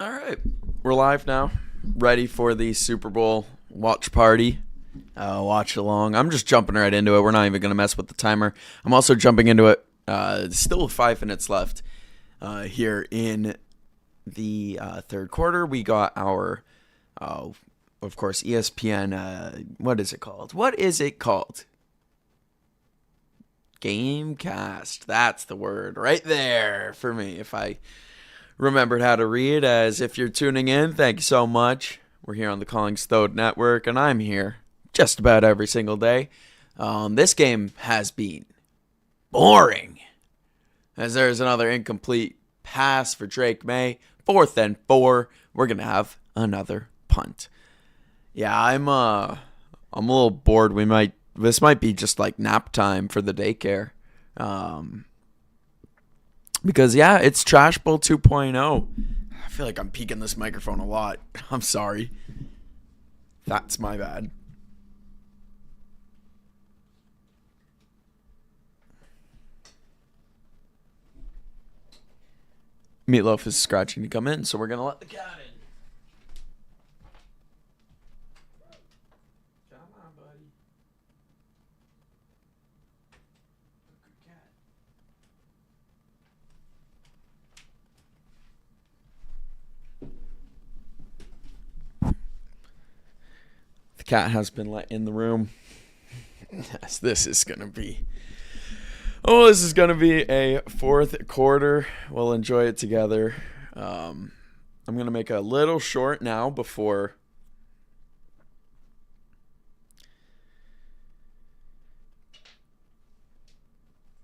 All right, we're live now, ready for the Super Bowl watch party, watch along. I'm just jumping right into it. We're not even going to mess with the timer. I'm also jumping into it. Still 5 minutes left here in the third quarter. We got our, of course, ESPN. What is it called? Gamecast. That's the word right there for me. If I remembered how to read. As if you're tuning in, thank you so much. We're here on the CollingsThodeNetwork, and I'm here just about every single day. This game has been boring, as there's another incomplete pass for Drake May. 4th and 4. We're gonna have another punt. Yeah, I'm a little bored. This might be just like nap time for the daycare. Because, yeah, it's Trash Bowl 2.0. I feel like I'm peeking this microphone a lot. I'm sorry. That's my bad. Meatloaf is scratching to come in, so we're going to let the cat in. Come on, buddy. Good cat. The cat has been let in the room. Yes, this is going to be a fourth quarter. We'll enjoy it together. I'm going to make a little short now before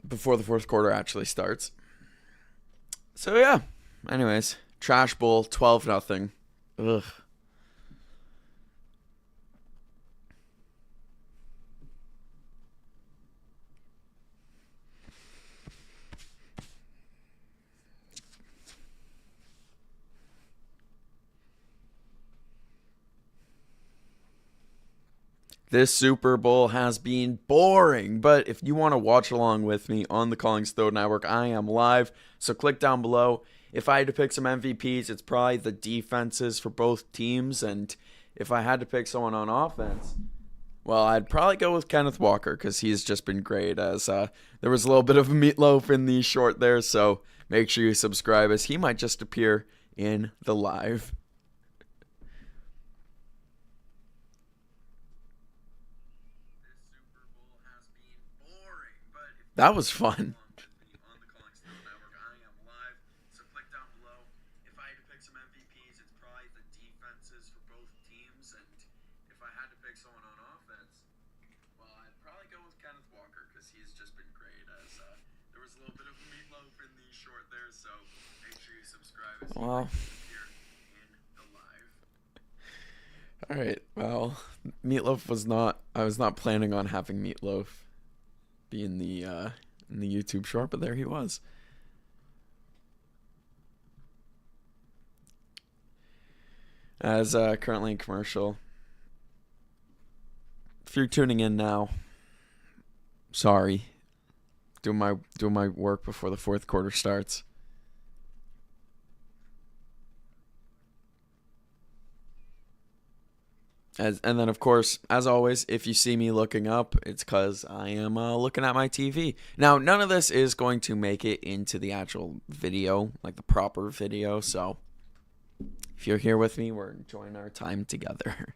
the fourth quarter actually starts. So, yeah. Anyways, Trash Bowl, 12-0. Ugh. This Super Bowl has been boring, but if you want to watch along with me on the CollingsThodeNetwork, I am live, so click down below. If I had to pick some MVPs, it's probably the defenses for both teams, and if I had to pick someone on offense, well, I'd probably go with Kenneth Walker because he's just been great. As there was a little bit of meatloaf in the short there, so make sure you subscribe as he might just appear in the live. That was fun. Well, all right. Well, Meatloaf was not. I was not planning on having Meatloaf be in the YouTube short, but there he was. As currently in commercial. If you're tuning in now, sorry. Doing my work before the fourth quarter starts. And then, of course, as always, if you see me looking up, it's because I am looking at my TV. Now, none of this is going to make it into the actual video, like the proper video. So, if you're here with me, we're enjoying our time together.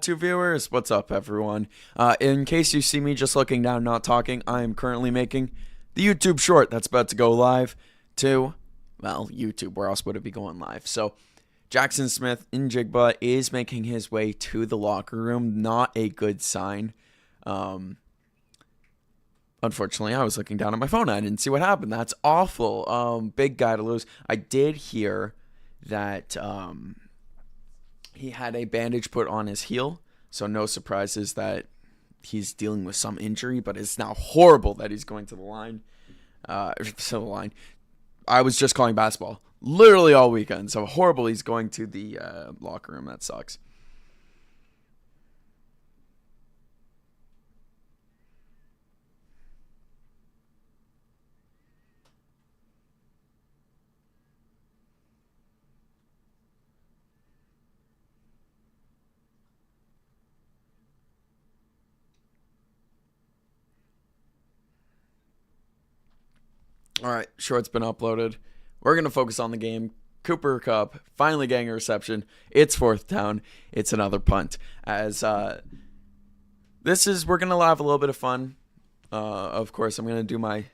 Two viewers, what's up, everyone? In case you see me just looking down, not talking, I am currently making the YouTube short that's about to go live to, well, YouTube. Where else would it be going live? So, Jackson Smith in Jigba is making his way to the locker room. Not a good sign. unfortunately, I was looking down at my phone. I didn't see what happened. That's awful. Big guy to lose. I did hear that he had a bandage put on his heel, so no surprises that he's dealing with some injury, but it's now horrible that he's going to the line. I was just calling basketball literally all weekend, so horrible he's going to the locker room. That sucks. All right, short's been uploaded. We're going to focus on the game. Cooper Kupp finally getting a reception. It's fourth down. It's another punt. As we're going to have a little bit of fun. Of course, I'm going to do my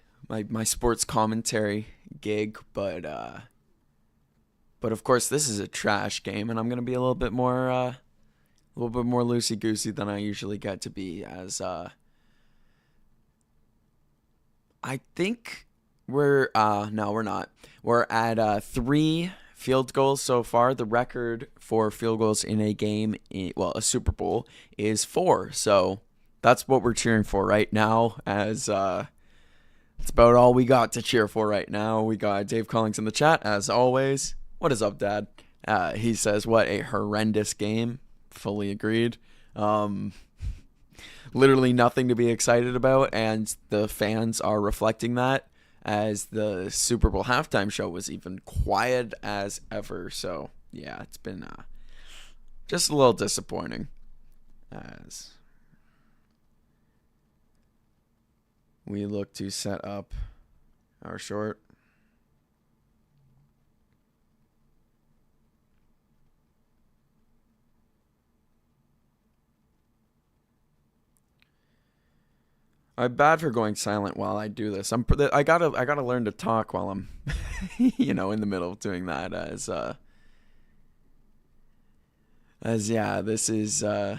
sports commentary gig, but of course, this is a trash game, and I'm going to be a little bit more loosey goosey than I usually get to be. As I think. We're not. We're at 3 field goals so far. The record for field goals in a game, a Super Bowl, is 4. So that's what we're cheering for right now. As it's about all we got to cheer for right now. We got Dave Collings in the chat as always. What is up, Dad? He says, "What a horrendous game." Fully agreed. Literally nothing to be excited about, and the fans are reflecting that. As the Super Bowl halftime show was even quiet as ever. So, yeah, it's been just a little disappointing. As we look to set up our short. I'm bad for going silent while I do this. I gotta learn to talk while I'm, in the middle of doing that. Yeah, this is. Yeah,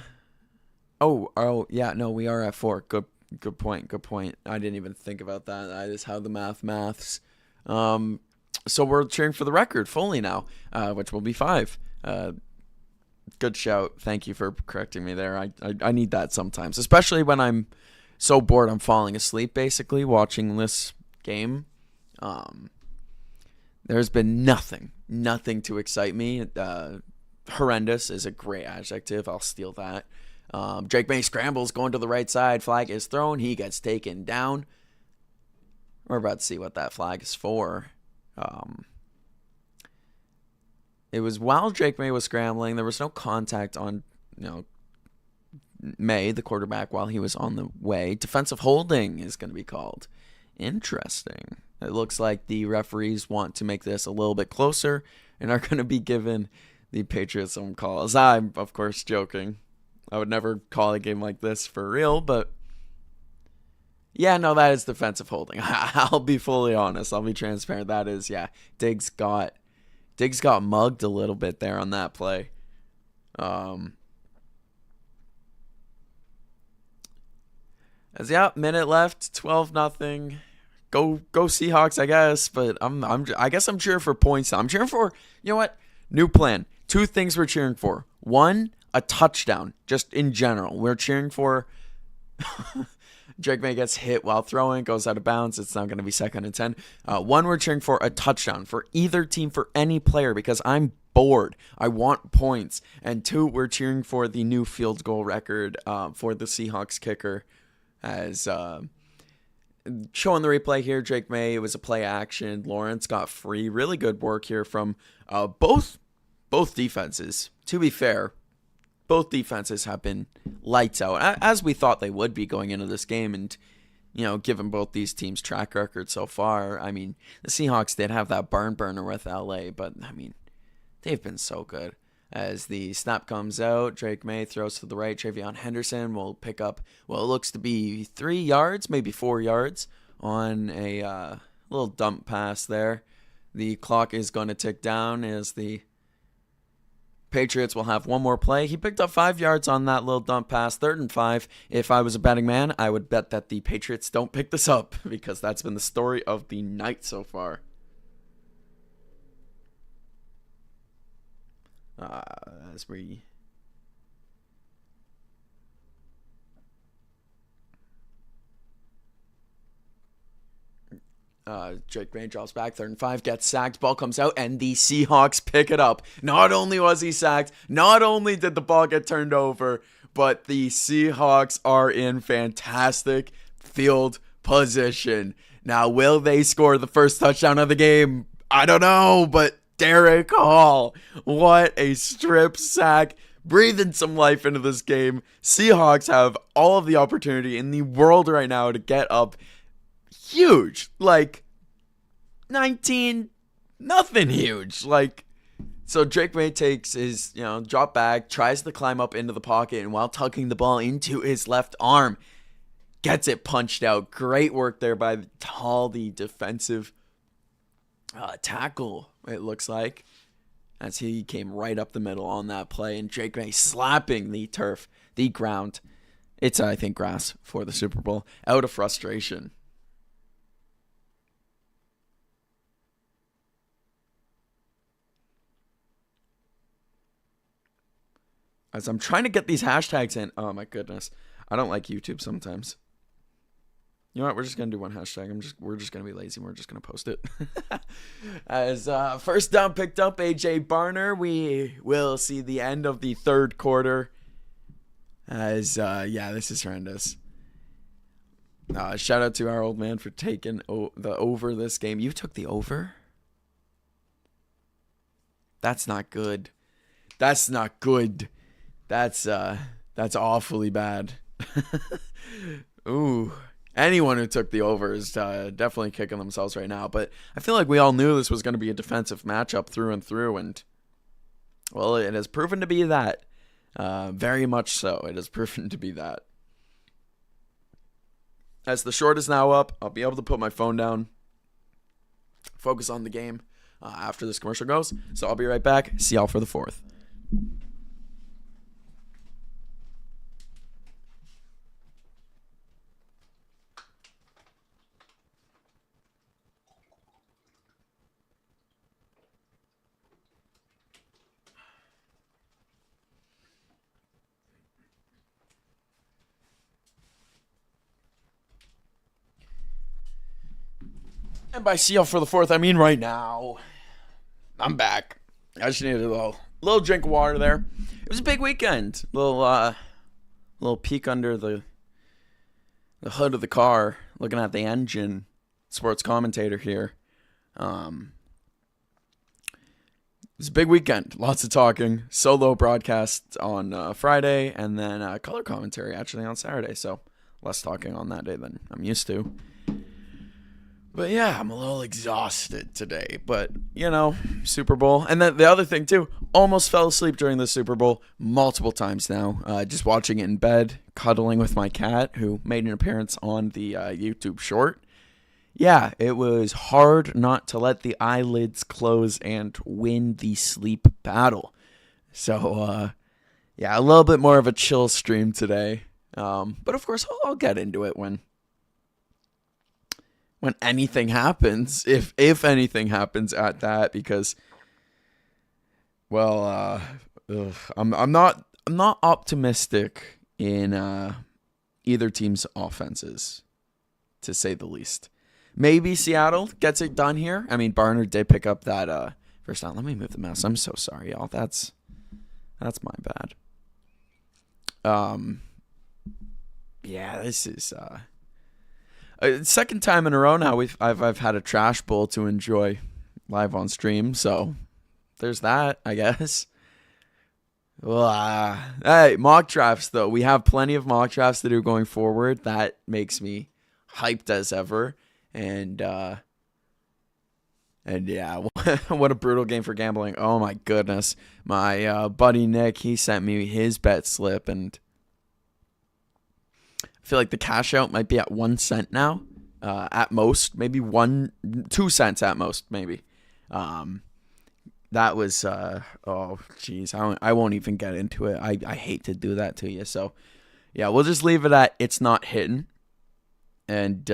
no, we are at 4. Good point. I didn't even think about that. That is how the maths. So we're cheering for the record fully now, which will be 5. Good shout. Thank you for correcting me there. I need that sometimes, especially when I'm so bored I'm falling asleep basically watching this game. There's been nothing to excite me. Horrendous is a great adjective. I'll steal that. Drake May scrambles going to the right side. Flag is thrown. He gets taken down. We're about to see what that flag is for. It was while Drake May was scrambling. There was no contact on, May, the quarterback, while he was on the way. Defensive holding is going to be called. Interesting. It looks like the referees want to make this a little bit closer and are going to be giving the Patriots some calls. I'm, of course, joking. I would never call a game like this for real, but yeah, no, that is defensive holding. I'll be fully honest. I'll be transparent. That is, yeah. Diggs got mugged a little bit there on that play. Minute left, 12-0. Go Seahawks, I guess. But I guess I'm cheering for points. I'm cheering for, new plan. 2 things we're cheering for. 1, a touchdown, just in general. We're cheering for Drake May gets hit while throwing, goes out of bounds. It's now going to be 2nd and 10. 1, we're cheering for a touchdown for either team, for any player, because I'm bored. I want points. And 2, we're cheering for the new field goal record for the Seahawks kicker. As showing the replay here, Drake May, it was a play action. Lawrence got free. Really good work here from both defenses. To be fair, both defenses have been lights out, as we thought they would be going into this game. And, given both these teams' track record so far, I mean, the Seahawks did have that barn burner with LA, but, I mean, they've been so good. As the snap comes out, Drake May throws to the right. Travion Henderson will pick up, it looks to be 3 yards, maybe 4 yards on a little dump pass there. The clock is going to tick down as the Patriots will have one more play. He picked up 5 yards on that little dump pass, 3rd and 5. If I was a betting man, I would bet that the Patriots don't pick this up because that's been the story of the night so far. As we... Drake May drops back, 3rd and 5, gets sacked, ball comes out, and the Seahawks pick it up. Not only was he sacked, not only did the ball get turned over, but the Seahawks are in fantastic field position. Now, will they score the first touchdown of the game? I don't know, but Derek Hall, what a strip sack, breathing some life into this game. Seahawks have all of the opportunity in the world right now to get up huge, like 19, nothing huge. Like, so Drake May takes his, drop back, tries to climb up into the pocket, and while tucking the ball into his left arm, gets it punched out. Great work there by the defensive tackle, it looks like, as he came right up the middle on that play, and Drake May slapping the turf, the ground. It's, I think, grass for the Super Bowl, out of frustration. As I'm trying to get these hashtags in. Oh my goodness. I don't like YouTube sometimes. You know what? We're just going to do one hashtag. We're just going to be lazy. We're just going to post it. As first down picked up, AJ Barner. We will see the end of the 3rd quarter. As, this is horrendous. Shout out to our old man for taking the over this game. You took the over? That's not good. That's not good. That's awfully bad. Ooh. Anyone who took the over is definitely kicking themselves right now. But I feel like we all knew this was going to be a defensive matchup through and through. And, well, it has proven to be that. Very much so. It has proven to be that. As the short is now up, I'll be able to put my phone down, focus on the game after this commercial goes. So I'll be right back. See y'all for the 4th. And by see y'all for the 4th, I mean right now. I'm back. I just needed a little drink of water there. It was a big weekend. Little peek under the hood of the car, looking at the engine. Sports commentator here. It was a big weekend. Lots of talking. Solo broadcast on Friday, and then color commentary actually on Saturday. So less talking on that day than I'm used to. But yeah, I'm a little exhausted today. But, Super Bowl. And then the other thing, too, almost fell asleep during the Super Bowl multiple times now. Just watching it in bed, cuddling with my cat, who made an appearance on the YouTube short. Yeah, it was hard not to let the eyelids close and win the sleep battle. So, a little bit more of a chill stream today. But, of course, I'll get into it when anything happens, if anything happens at that, because, well, I'm not optimistic in either team's offenses, to say the least. Maybe Seattle gets it done here. I mean, Barner did pick up that first down. Let me move the mouse. I'm so sorry, y'all. That's my bad. This is second time in a row now I've had a trash bowl to enjoy live on stream, so there's that, I guess. Well, hey, mock drafts though. We have plenty of mock drafts to do going forward. That makes me hyped as ever. And yeah, what a brutal game for gambling. Oh my goodness. My buddy Nick, he sent me his bet slip, and I feel like the cash out might be at 1 cent now, at most, maybe 2 cents at most, maybe. that was oh geez, I won't even get into it. I hate to do that to you. So yeah, we'll just leave it at it's not hitting, and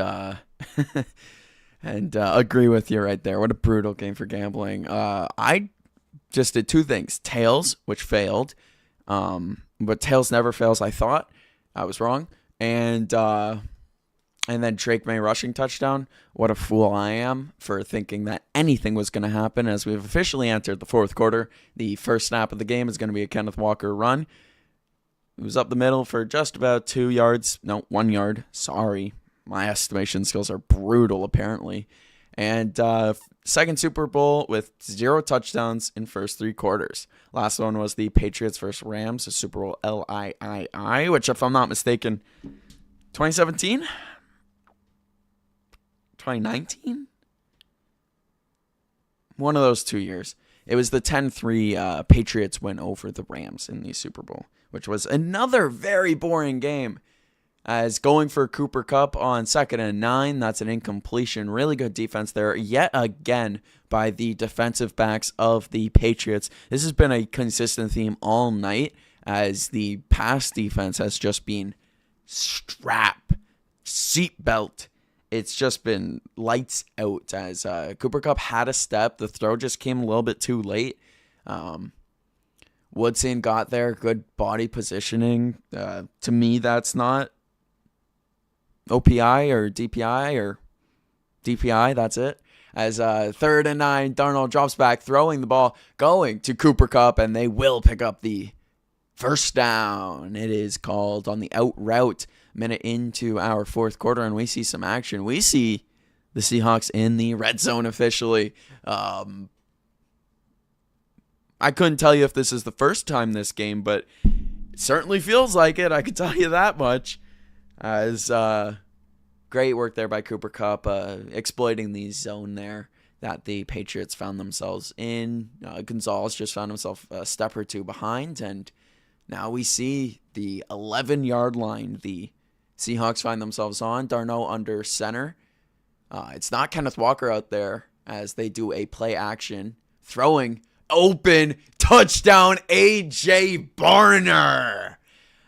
and agree with you right there. What a brutal game for gambling. I just did two things: tails, which failed, but tails never fails. I thought I was wrong, and then Drake May rushing touchdown. What a fool I am for thinking that anything was going to happen as we've officially entered the fourth quarter. The first snap of the game is going to be a Kenneth Walker run. It was up the middle for just about 2 yards. No, 1 yard. Sorry. My estimation skills are brutal, apparently. And second Super Bowl with 0 touchdowns in first 3 quarters. Last one was the Patriots versus Rams, the Super Bowl LIII, which, if I'm not mistaken, 2017? 2019? One of those 2 years. It was the 10-3 Patriots win over the Rams in the Super Bowl, which was another very boring game. As going for Cooper Kupp on 2nd and 9, that's an incompletion. Really good defense there yet again by the defensive backs of the Patriots. This has been a consistent theme all night as the pass defense has just been strap, seatbelt. It's just been lights out as Cooper Kupp had a step. The throw just came a little bit too late. Woodson got there. Good body positioning. To me, that's not OPI or DPI or DPI. That's it. As 3rd and 9, Darnold drops back, throwing the ball, going to Cooper Kupp, and they will pick up the first down. It is called on the out route. Minute into our fourth quarter, and we see some action. We see the Seahawks in the red zone officially. I couldn't tell you if this is the first time this game, but it certainly feels like it. I can tell you that much. As great work there by Cooper Kupp, exploiting the zone there that the Patriots found themselves in. Gonzalez just found himself a step or two behind, and now we see the 11-yard line. The Seahawks find themselves on. Darno under center. It's not Kenneth Walker out there as they do a play action. Throwing open touchdown A.J. Barner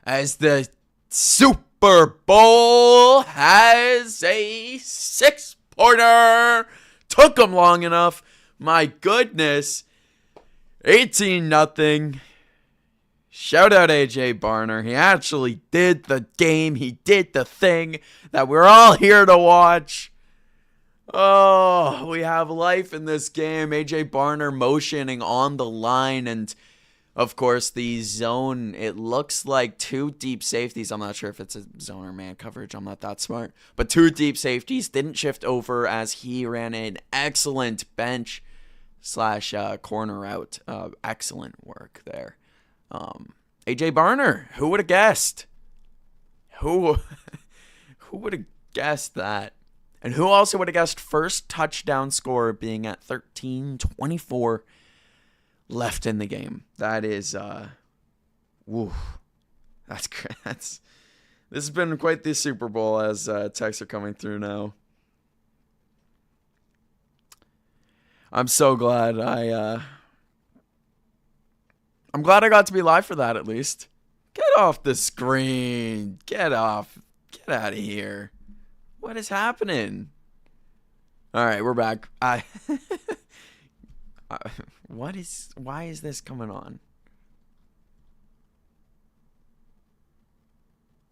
as the Super Bowl has a 6-pointer. Took him long enough. My goodness. 18-0. Shout out AJ Barner. He actually did the game. He did the thing that we're all here to watch. Oh, we have life in this game. AJ Barner motioning on the line. And, of course, the zone. It looks like 2 deep safeties. I'm not sure if it's a zone or man coverage. I'm not that smart. But 2 deep safeties didn't shift over as he ran an excellent bench / corner out. Excellent work there. AJ Barner, who would have guessed? Who would have guessed that? And who also would have guessed first touchdown score being at 13:24 left in the game? That is, this has been quite the Super Bowl as texts are coming through now. I'm so glad I'm glad I got to be live for that, at least. Get off the screen. Get off. Get out of here. What is happening? All right, we're back. Why is this coming on?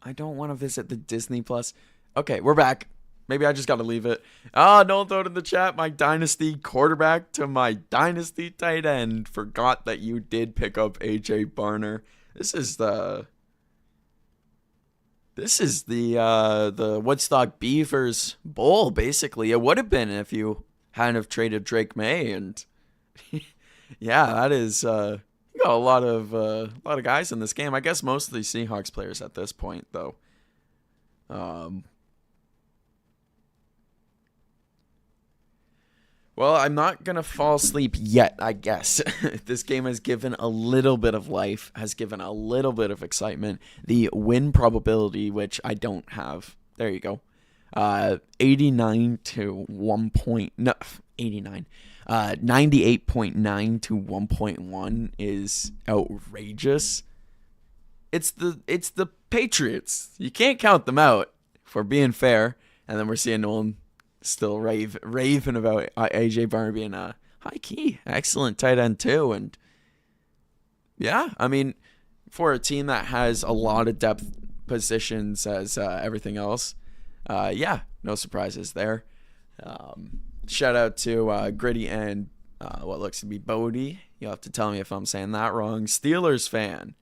I don't want to visit the Disney Plus. Okay, we're back. Maybe I just got to leave it. Don't throw it in the chat. My dynasty quarterback to my dynasty tight end. Forgot that you did pick up AJ Barner. This is the Woodstock Beavers Bowl, basically. It would have been if you hadn't have traded Drake May. And yeah, that is you got a lot of guys in this game. I guess mostly Seahawks players at this point, though. Well, I'm not going to fall asleep yet, I guess. This game has given a little bit of life, has given a little bit of excitement. The win probability, which I don't have. There you go. 89 to 1 point. No, 89. 98.9 to 1.1 is outrageous. It's the Patriots. You can't count them out, if we're being fair. And then we're seeing Nolan still raving about AJ Barner being a high key, excellent tight end too. And yeah, I mean, for a team that has a lot of depth positions as everything else, yeah, no surprises there. Shout out to Gritty and what looks to be Bodie. You'll have to tell me if I'm saying that wrong. Steelers fan.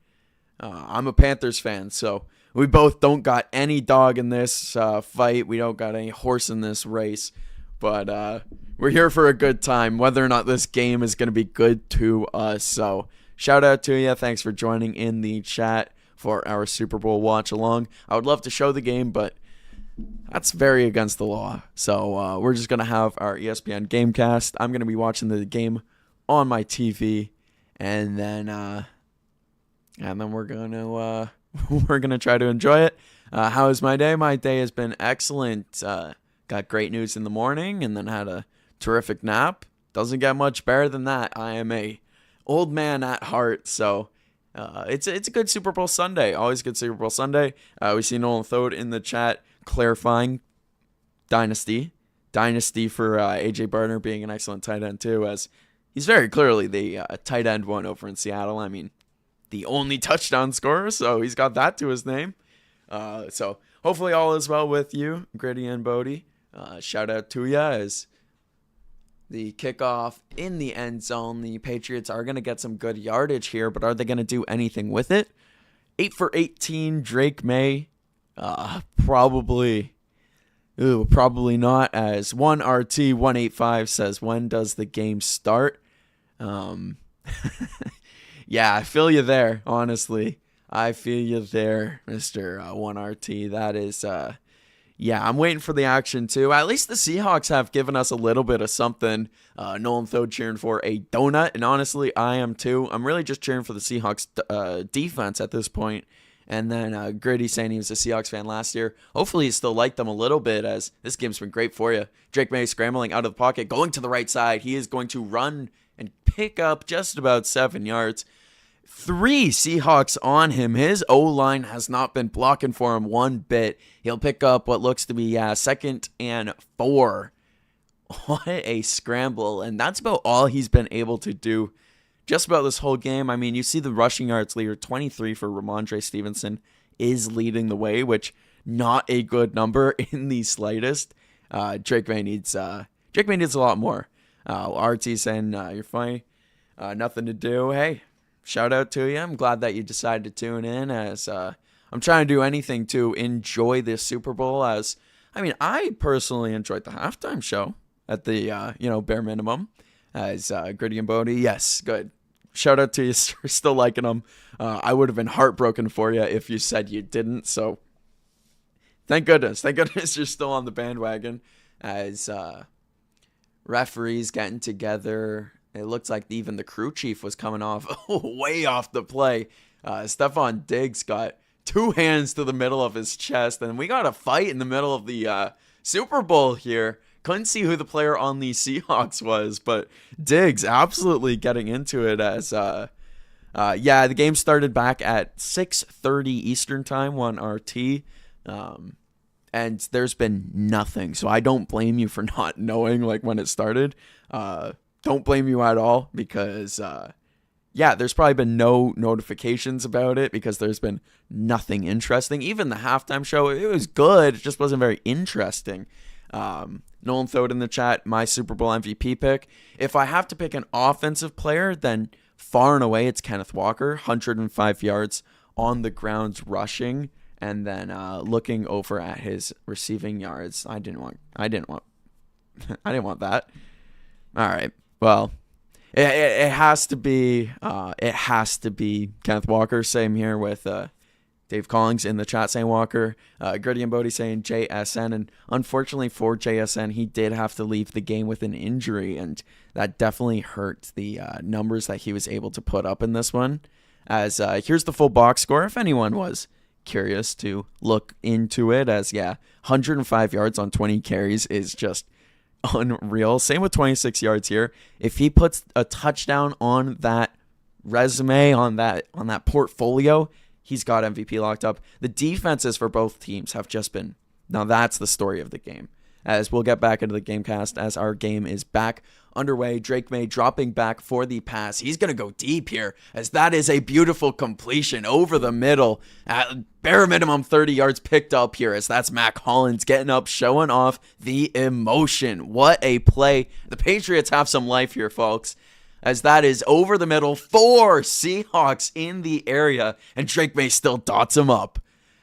I'm a Panthers fan, so we both don't got any dog in this fight. We don't got any horse in this race. But we're here for a good time, whether or not this game is going to be good to us. So shout out to you. Thanks for joining in the chat for our Super Bowl watch along. I would love to show the game, but that's very against the law. So we're just going to have our ESPN Gamecast. I'm going to be watching the game on my TV, and then we're going to we're going to try to enjoy it. How is my day? My day has been excellent. Got great news in the morning and then had a terrific nap. Doesn't get much better than that. I am a old man at heart, so it's a good Super Bowl Sunday. Always good Super Bowl Sunday. We see Nolan Thode in the chat clarifying dynasty for AJ Barner being an excellent tight end too, as he's very clearly the tight end one over in Seattle. I mean, the only touchdown scorer, so he's got that to his name. So hopefully all is well with you, Gritty and Bodie. Shout out to ya as the kickoff in the end zone. The Patriots are going to get some good yardage here, but are they going to do anything with it? 8 for 18, Drake May. Probably not, as 1RT185 says, when does the game start? Yeah, I feel you there, honestly. I feel you there, Mr. 1RT. That is, yeah, I'm waiting for the action too. At least the Seahawks have given us a little bit of something. Nolan Thode cheering for a donut, and honestly, I am too. I'm really just cheering for the Seahawks defense at this point. And then Gritty saying he was a Seahawks fan last year. Hopefully he still liked them a little bit, as this game's been great for you. Drake May scrambling out of the pocket, going to the right side. He is going to run and pick up just about 7 yards. 3 Seahawks on him. His O-line has not been blocking for him one bit. He'll pick up what looks to be 2nd and 4. What a scramble. And that's about all he's been able to do just about this whole game. I mean, you see the rushing yards leader, 23 for Ramondre Stevenson, is leading the way, which not a good number in the slightest. Drake May needs a lot more. RT saying, you're funny. Nothing to do. Hey, shout out to you. I'm glad that you decided to tune in, as I'm trying to do anything to enjoy this Super Bowl. As I mean, I personally enjoyed the halftime show at the bare minimum. As Gritty and Bodie, yes, good. Shout out to you for still liking them. I would have been heartbroken for you if you said you didn't. So thank goodness you're still on the bandwagon. As referees getting together, it looks like even the crew chief was coming off way off the play. Stephon Diggs got 2 hands to the middle of his chest, and we got a fight in the middle of the Super Bowl here. Couldn't see who the player on the Seahawks was, but Diggs absolutely getting into it, as the game started back at 6:30 Eastern time, 1RT, and there's been nothing, so I don't blame you for not knowing when it started. Don't blame you at all, because there's probably been no notifications about it, because there's been nothing interesting. Even the halftime show, it was good, it just wasn't very interesting. Nolan Thode in the chat, my Super Bowl MVP pick. If I have to pick an offensive player, then far and away it's Kenneth Walker, 105 yards on the ground rushing, and then looking over at his receiving yards. I didn't want that. All right, well, it has to be Kenneth Walker. Same here with Dave Collings in the chat saying Walker. Gritty and Bodie saying JSN. And unfortunately for JSN, he did have to leave the game with an injury, and that definitely hurt the numbers that he was able to put up in this one. As here's the full box score, if anyone was curious to look into it. As 105 yards on 20 carries is just unreal. Same with 26 yards here. If he puts a touchdown on that resume, on that portfolio, he's got MVP locked up. The defenses for both teams have just been, now that's the story of the game. As we'll get back into the Gamecast as our game is back underway. Drake May dropping back for the pass. He's going to go deep here, as that is a beautiful completion over the middle. At bare minimum 30 yards picked up here, as that's Mac Hollins getting up, showing off the emotion. What a play. The Patriots have some life here, folks, as that is over the middle. 4 Seahawks in the area, and Drake May still dots him up.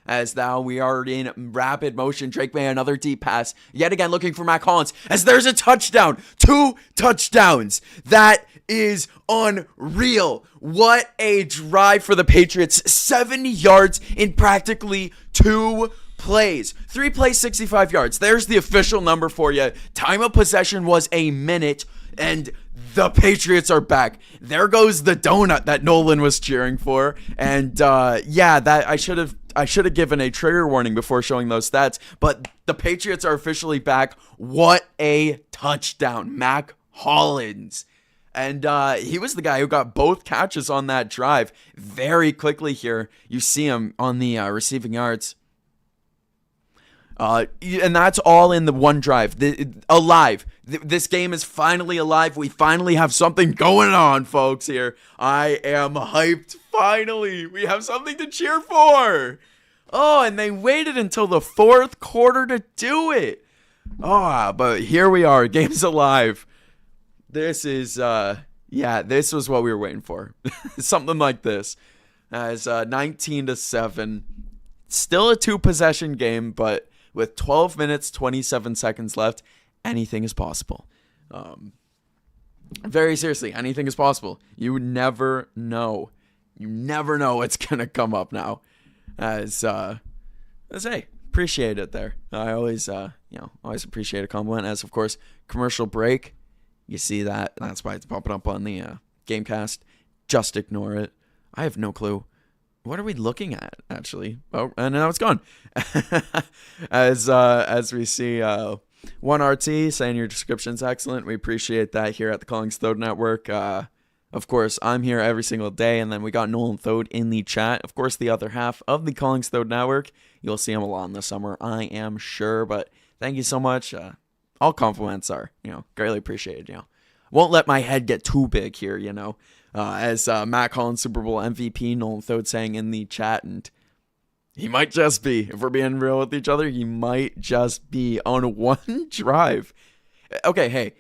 As now we are in rapid motion. Drake May, another deep pass. Yet again looking for Mac Hollins. As there's a touchdown. 2 touchdowns. That is unreal. What a drive for the Patriots. 70 yards in practically 2 plays. 3 plays, 65 yards. There's the official number for you. Time of possession was a minute. And the Patriots are back. There goes the donut that Nolan was cheering for. And that I should have given a trigger warning before showing those stats. But the Patriots are officially back. What a touchdown. Mac Hollins. And he was the guy who got both catches on that drive. Very quickly here, you see him on the receiving yards. And that's all in the one drive. Alive. This game is finally alive. We finally have something going on, folks, here. I am hyped. Finally. We have something to cheer for. Oh, and they waited until the 4th quarter to do it. Oh, but here we are. Game's alive. This is, this was what we were waiting for. Something like this. As 19-7. Still a 2-possession game, but with 12 minutes, 27 seconds left, anything is possible. Very seriously, anything is possible. You never know. You never know what's going to come up now. As hey, appreciate it there. I always, always appreciate a compliment. As, of course, commercial break. You see that. That's why it's popping up on the Gamecast. Just ignore it. I have no clue. What are we looking at, actually? Oh, and now it's gone. As we see, 1RT saying your description's excellent. We appreciate that here at the CollingsThodeNetwork. Of course, I'm here every single day, and then we got Nolan Thode in the chat. Of course, the other half of the CollingsThodeNetwork. You'll see him a lot in the summer, I am sure. But thank you so much. All compliments are, greatly appreciated. Won't let my head get too big here, as Matt Collins, Super Bowl MVP, Nolan Thode saying in the chat, and he might just be, if we're being real with each other, he might just be on one drive. Okay, hey,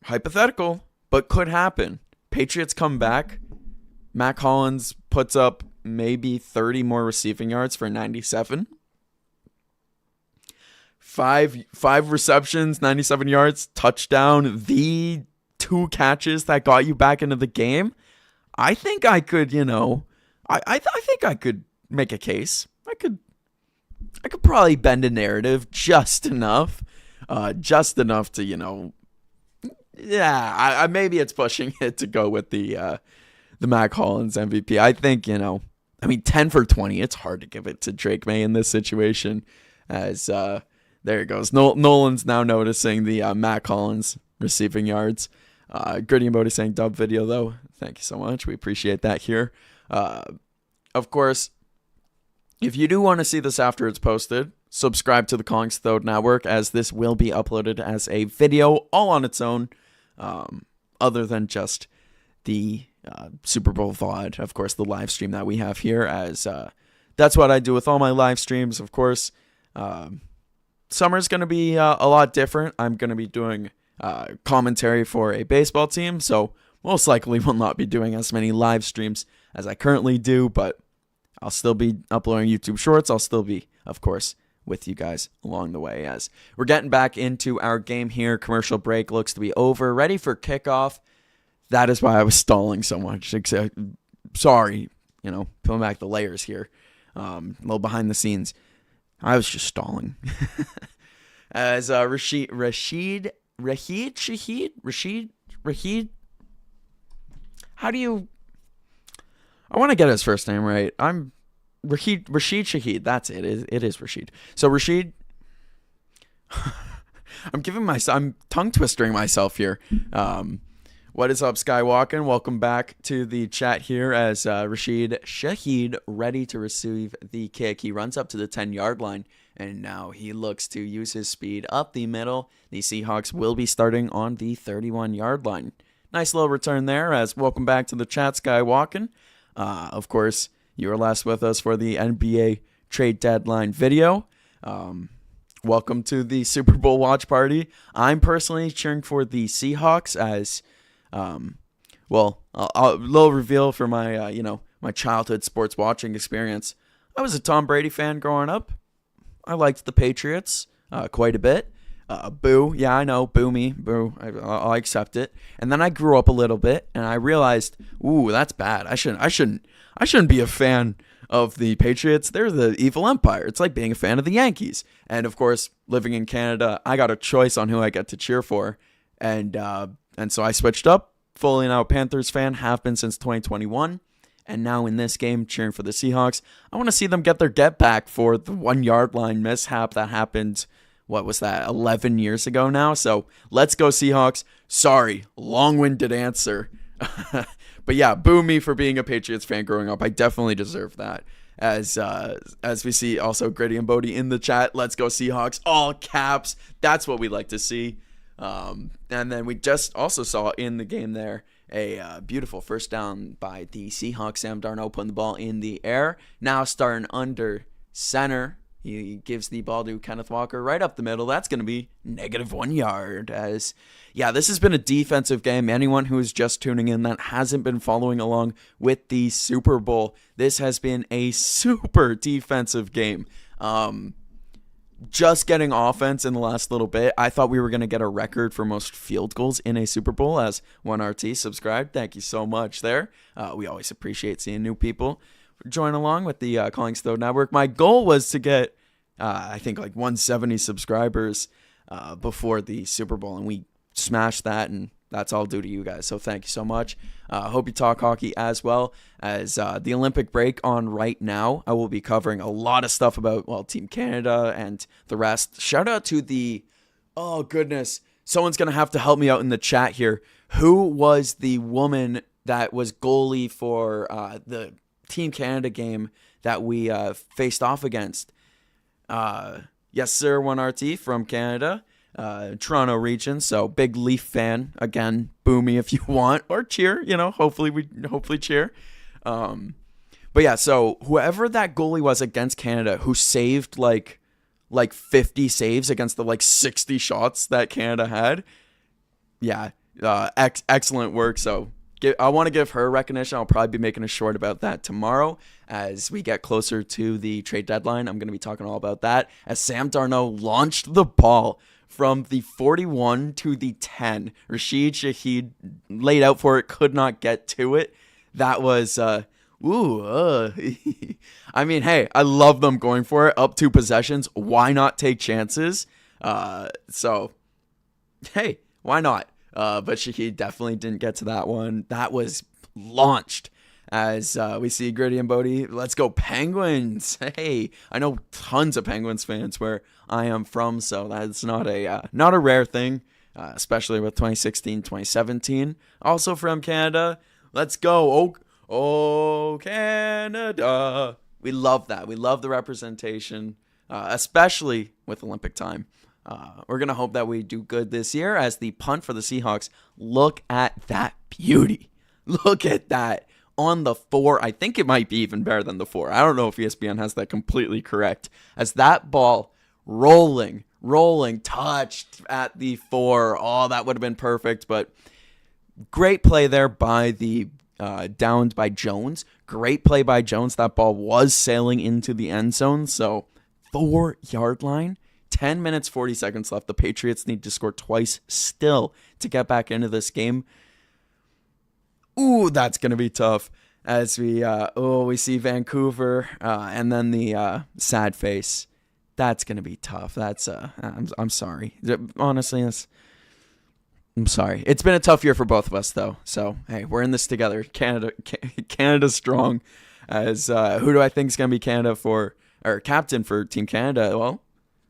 hypothetical, but could happen. Patriots come back, Matt Collins puts up maybe 30 more receiving yards for 97. Five receptions, 97 yards, touchdown, the 2 catches that got you back into the game. I think I could, I think I could make a case. I could probably bend a narrative just enough to, maybe it's pushing it to go with the Mac Hollins MVP. I think, 10 for 20. It's hard to give it to Drake May in this situation. As there it goes. Nolan's now noticing the Mac Hollins receiving yards. Gritty and Bodie saying dub video though. Thank you so much. We appreciate that here. Of course, if you do want to see this after it's posted, subscribe to the CollingsThodeNetwork, as this will be uploaded as a video all on its own, other than just the Super Bowl VOD. Of course, the live stream that we have here, as that's what I do with all my live streams. Of course, summer's going to be a lot different. I'm going to be doing commentary for a baseball team, so most likely will not be doing as many live streams as I currently do, but I'll still be uploading YouTube shorts. I'll still be, of course, with you guys along the way, as we're getting back into our game here. Commercial break looks to be over, ready for kickoff. That is why I was stalling so much. Sorry, pulling back the layers here, a little behind the scenes. I was just stalling. As Rashid, how do you, I want to get his first name right. I'm Rashid Shaheed. That's it. It is Rashid. So Rashid, I'm tongue twistering myself here. What is up, Skywalking? Welcome back to the chat here as Rashid Shaheed ready to receive the kick. He runs up to the 10-yard line, and now he looks to use his speed up the middle. The Seahawks will be starting on the 31-yard line. Nice little return there as welcome back to the chat, Skywalking. Of course, you were last with us for the NBA trade deadline video. Welcome to the Super Bowl watch party. I'm personally cheering for the Seahawks as... a little reveal for my, my childhood sports watching experience. I was a Tom Brady fan growing up. I liked the Patriots quite a bit. Boo. Yeah, I know. Boo me. Boo. I'll accept it. And then I grew up a little bit and I realized, ooh, that's bad. I shouldn't be a fan of the Patriots. They're the evil empire. It's like being a fan of the Yankees. And of course, living in Canada, I got a choice on who I get to cheer for. And so I switched up, fully now a Panthers fan, have been since 2021. And now in this game, cheering for the Seahawks. I want to see them get their get back for the 1-yard line mishap that happened, 11 years ago now? So let's go Seahawks. Sorry, long-winded answer. But yeah, boo me for being a Patriots fan growing up. I definitely deserve that. As we see also Gritty and Bodie in the chat, let's go Seahawks, all caps. That's what we like to see. And then we just also saw in the game there a beautiful first down by the Seahawks. Sam Darnold putting the ball in the air. Now starting under center. He gives the ball to Kenneth Walker right up the middle. That's going to be -1 yard. This has been a defensive game. Anyone who is just tuning in that hasn't been following along with the Super Bowl, this has been a super defensive game. Just getting offense in the last little bit. I thought we were going to get a record for most field goals in a Super Bowl as 1RT subscribed. Thank you so much there. We always appreciate seeing new people join along with the CollingsThodeNetwork. My goal was to get, I think, 170 subscribers before the Super Bowl, and we smashed that, and that's all due to you guys. So thank you so much. Hope you talk hockey as well as the Olympic break on right now. I will be covering a lot of stuff about, Team Canada and the rest. Shout out to oh goodness, someone's going to have to help me out in the chat here. Who was the woman that was goalie for the Team Canada game that we faced off against? Yes, sir, 1RT from Canada. Toronto region, so big Leaf fan. Again, boo me if you want, or cheer, hopefully cheer. But yeah, so whoever that goalie was against Canada who saved like 50 saves against the 60 shots that Canada had. Yeah, excellent work. So I want to give her recognition. I'll probably be making a short about that tomorrow as we get closer to the trade deadline. I'm going to be talking all about that as Sam Darnold launched the ball from the 41 to the 10. Rashid Shaheed laid out for it, could not get to it. That was, I mean, hey, I love them going for it. Up 2 possessions. Why not take chances? So, hey, why not? But Shaheed definitely didn't get to that one. That was launched. As we see Gritty and Bodie, let's go Penguins. Hey, I know tons of Penguins fans where I am from, so that's not a rare thing, especially with 2016, 2017. Also from Canada, let's go. Oh, Canada. We love that. We love the representation, especially with Olympic time. We're going to hope that we do good this year as the punt for the Seahawks. Look at that beauty. Look at that. On the 4, I think it might be even better than the 4. I don't know if ESPN has that completely correct. As that ball rolling, touched at the 4. Oh, that would have been perfect. But great play there by the downed by Jones. Great play by Jones. That ball was sailing into the end zone. So 4-yard line. 10 minutes, 40 seconds left. The Patriots need to score twice still to get back into this game. Ooh, that's going to be tough as we see Vancouver and then the sad face. That's going to be tough. That's I'm sorry. Honestly, I'm sorry. It's been a tough year for both of us though. So, hey, we're in this together. Canada's strong. As who do I think is going to be captain for Team Canada? Well,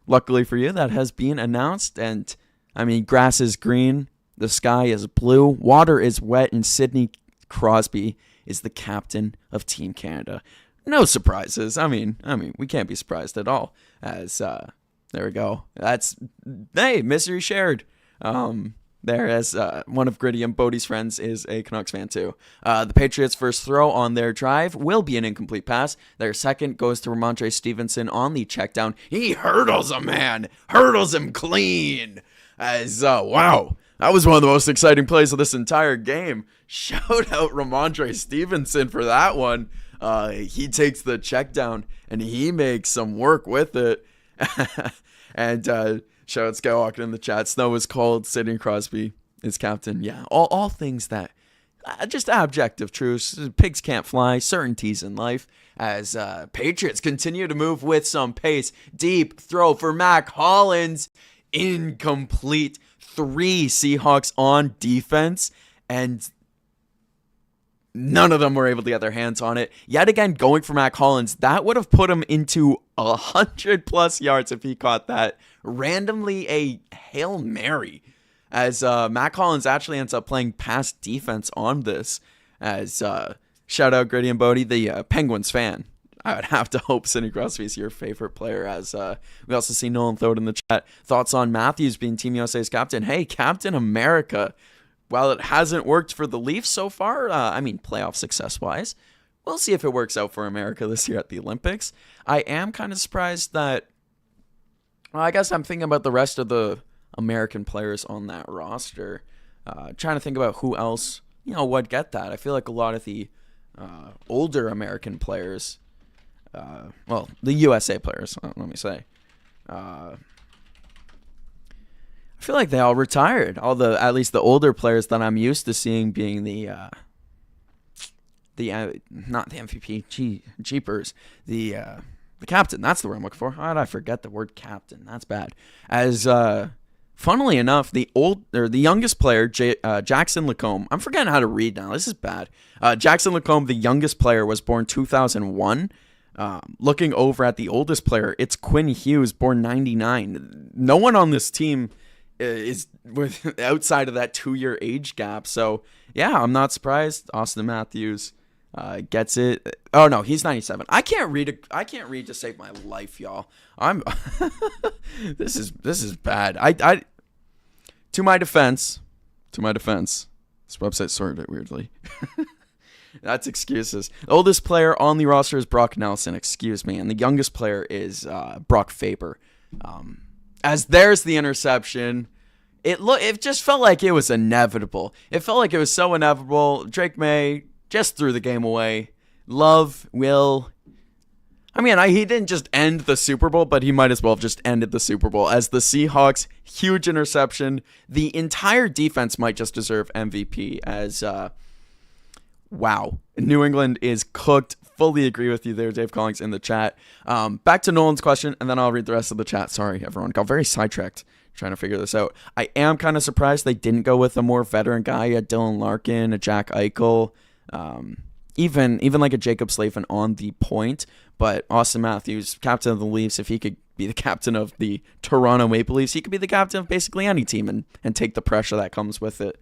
luckily for you, that has been announced. And, I mean, grass is green, the sky is blue, water is wet, and Sidney Crosby is the captain of Team Canada. No surprises. I mean, we can't be surprised at all. As there we go. Hey, misery shared. There, as one of Gritty and Bodie's friends is a Canucks fan too. The Patriots' first throw on their drive will be an incomplete pass. Their second goes to Ramondre Stevenson on the check down. He hurdles a man, hurdles him clean. As wow, that was one of the most exciting plays of this entire game. Shout out Ramondre Stevenson for that one. He takes the check down and he makes some work with it. And shout out Skywalker in the chat. Snow is cold. Sidney Crosby is captain. Yeah, all things that just objective truths. Pigs can't fly. Certainties in life. As Patriots continue to move with some pace. Deep throw for Mac Hollins. Incomplete. 3 Seahawks on defense. And none of them were able to get their hands on it. Yet again, going for Mac Hollins, that would have put him into 100+ yards if he caught that. Randomly a Hail Mary. As Mac Hollins actually ends up playing pass defense on this. As shout out Gritty and Bodie, the Penguins fan. I would have to hope Sidney Crosby is your favorite player. As we also see Nolan Thode in the chat. Thoughts on Matthews being Team USA's captain? Hey, Captain America. While it hasn't worked for the Leafs so far, playoff success-wise, we'll see if it works out for America this year at the Olympics. I am kind of surprised that, I guess I'm thinking about the rest of the American players on that roster. Trying to think about who else, would get that. I feel like a lot of the older American players, the USA players, let me say, I feel like they all retired. At least the older players that I'm used to seeing being not the MVP, jeepers, the captain. That's the word I'm looking for. How did I forget the word captain? That's bad. As funnily enough, the youngest player, Jackson Lacombe. I'm forgetting how to read now. This is bad. Jackson Lacombe, the youngest player, was born 2001. Looking over at the oldest player, it's Quinn Hughes, born 99. No one on this team is outside of that 2-year age gap. So yeah, I'm not surprised. Austin Matthews gets it. Oh no, he's 97. I can't read to save my life, y'all. I'm this is bad. I to my defense, this website sorted it weirdly. That's excuses. The oldest player on the roster is Brock Nelson, excuse me, and the youngest player is Brock Faber. As there's the interception, it just felt like it was inevitable. It felt like it was so inevitable. Drake May just threw the game away. He didn't just end the Super Bowl, but he might as well have just ended the Super Bowl. As the Seahawks, huge interception. The entire defense might just deserve MVP. As wow, New England is cooked. Fully agree with you there, Dave Collings in the chat. Back to Nolan's question, and then I'll read the rest of the chat. Sorry, everyone. Got very sidetracked trying to figure this out. I am kind of surprised they didn't go with a more veteran guy, a Dylan Larkin, a Jack Eichel, even like a Jacob Slavin on the point. But Austin Matthews, captain of the Leafs, if he could be the captain of the Toronto Maple Leafs, he could be the captain of basically any team and take the pressure that comes with it.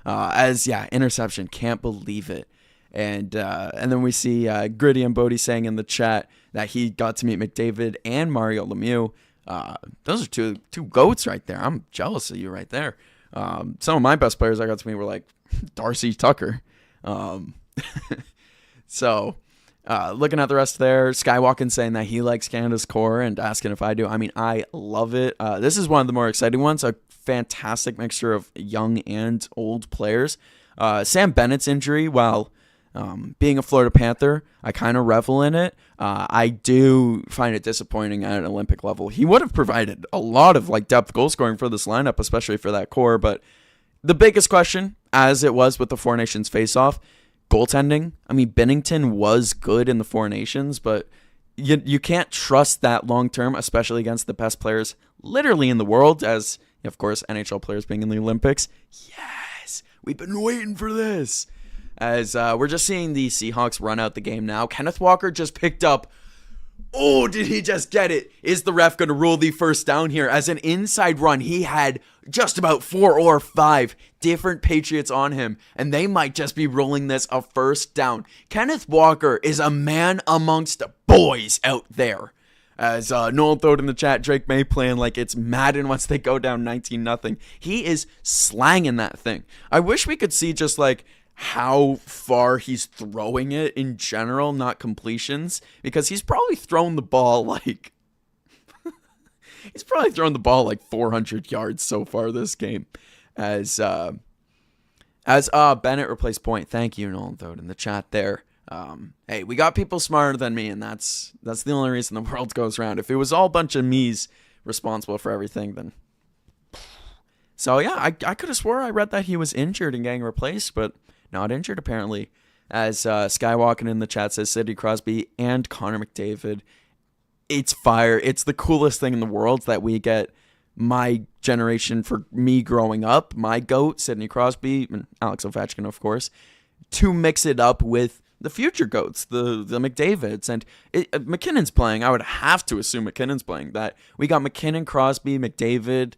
Interception. Can't believe it. And then we see Gritty and Bodie saying in the chat that he got to meet McDavid and Mario Lemieux. Those are two GOATs right there. I'm jealous of you right there. Some of my best players I got to meet were like Darcy Tucker. So looking at the rest there, Skywalking saying that he likes Canada's core and asking if I do. I love it. This is one of the more exciting ones. A fantastic mixture of young and old players. Sam Bennett's injury, while being a Florida Panther, I kind of revel in it. I do find it disappointing at an Olympic level. He would have provided a lot of depth goal scoring for this lineup, especially for that core. But the biggest question, as it was with the Four Nations face-off, goaltending. Binnington was good in the Four Nations, but you can't trust that long term, especially against the best players literally in the world, as of course NHL players being in the Olympics. Yes, we've been waiting for this. As we're just seeing the Seahawks run out the game now. Kenneth Walker just picked up Oh, did he just get it? Is the ref going to rule the first down here? As an inside run, he had just about 4 or 5 different Patriots on him, and they might just be ruling this a first down. Kenneth Walker is a man amongst boys out there. As Nolan Thode in the chat, Drake May playing like it's Madden once they go down 19-0. He is slanging that thing. I wish we could see just like how far he's throwing it in general, not completions, because he's probably thrown the ball like 400 yards so far this game. As Bennett replaced Point. Thank you, Nolan Thode, in the chat there. Hey, we got people smarter than me, and that's the only reason the world goes round. If it was all a bunch of me's responsible for everything, then so yeah, I could have swore I read that he was injured and getting replaced, but not injured apparently. As Skywalking in the chat says, Sidney Crosby and Connor McDavid. It's fire. It's the coolest thing in the world that we get my generation, for me growing up, my GOAT, Sidney Crosby, and Alex Ovechkin, of course, to mix it up with the future GOATs, the McDavids. And McKinnon's playing. I would have to assume McKinnon's playing that. We got McKinnon, Crosby, McDavid,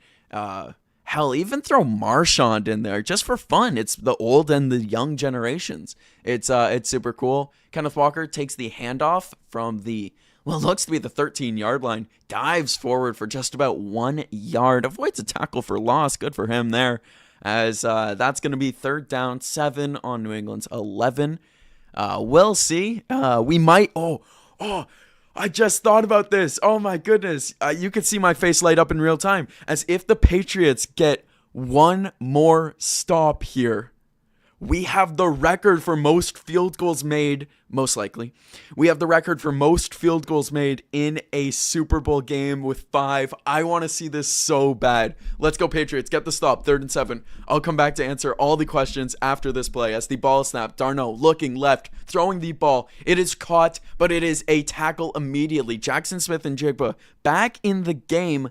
hell, even throw Marchand in there just for fun. It's the old and the young generations. It's super cool. Kenneth Walker takes the handoff from the, well, it looks to be the 13-yard line, dives forward for just about 1 yard, avoids a tackle for loss. Good for him there. As that's going to be 3rd down, 7 on New England's 11. We'll see. We might. I just thought about this. Oh my goodness. You could see my face light up in real time. As if the Patriots get one more stop here, we have the record for most field goals made, most likely. We have the record for most field goals made in a Super Bowl game with 5. I want to see this so bad. Let's go Patriots. Get the stop. 3rd and 7. I'll come back to answer all the questions after this play. As the ball is snapped, Darno looking left, throwing the ball. It is caught, but it is a tackle immediately. Jackson Smith and Jigba back in the game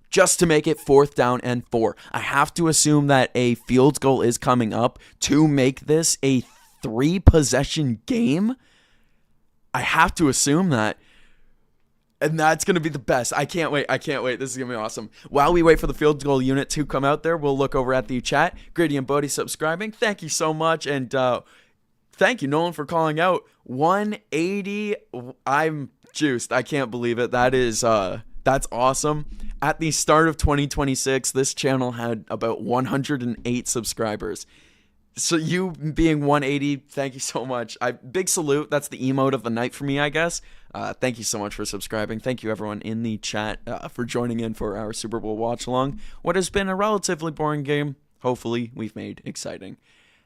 just to make it 4th down and 4. I have to assume that a field goal is coming up to make this a 3-possession game. I have to assume that. And that's going to be the best. I can't wait. This is going to be awesome. While we wait for the field goal unit to come out there, we'll look over at the chat. Grady and Bodie subscribing. Thank you so much. And thank you, Nolan, for calling out 180. I'm juiced. I can't believe it. That's awesome. At the start of 2026, this channel had about 108 subscribers. So you being 180, thank you so much. Big salute. That's the emote of the night for me, I guess. Thank you so much for subscribing. Thank you, everyone in the chat, for joining in for our Super Bowl watch-along. What has been a relatively boring game, hopefully we've made exciting.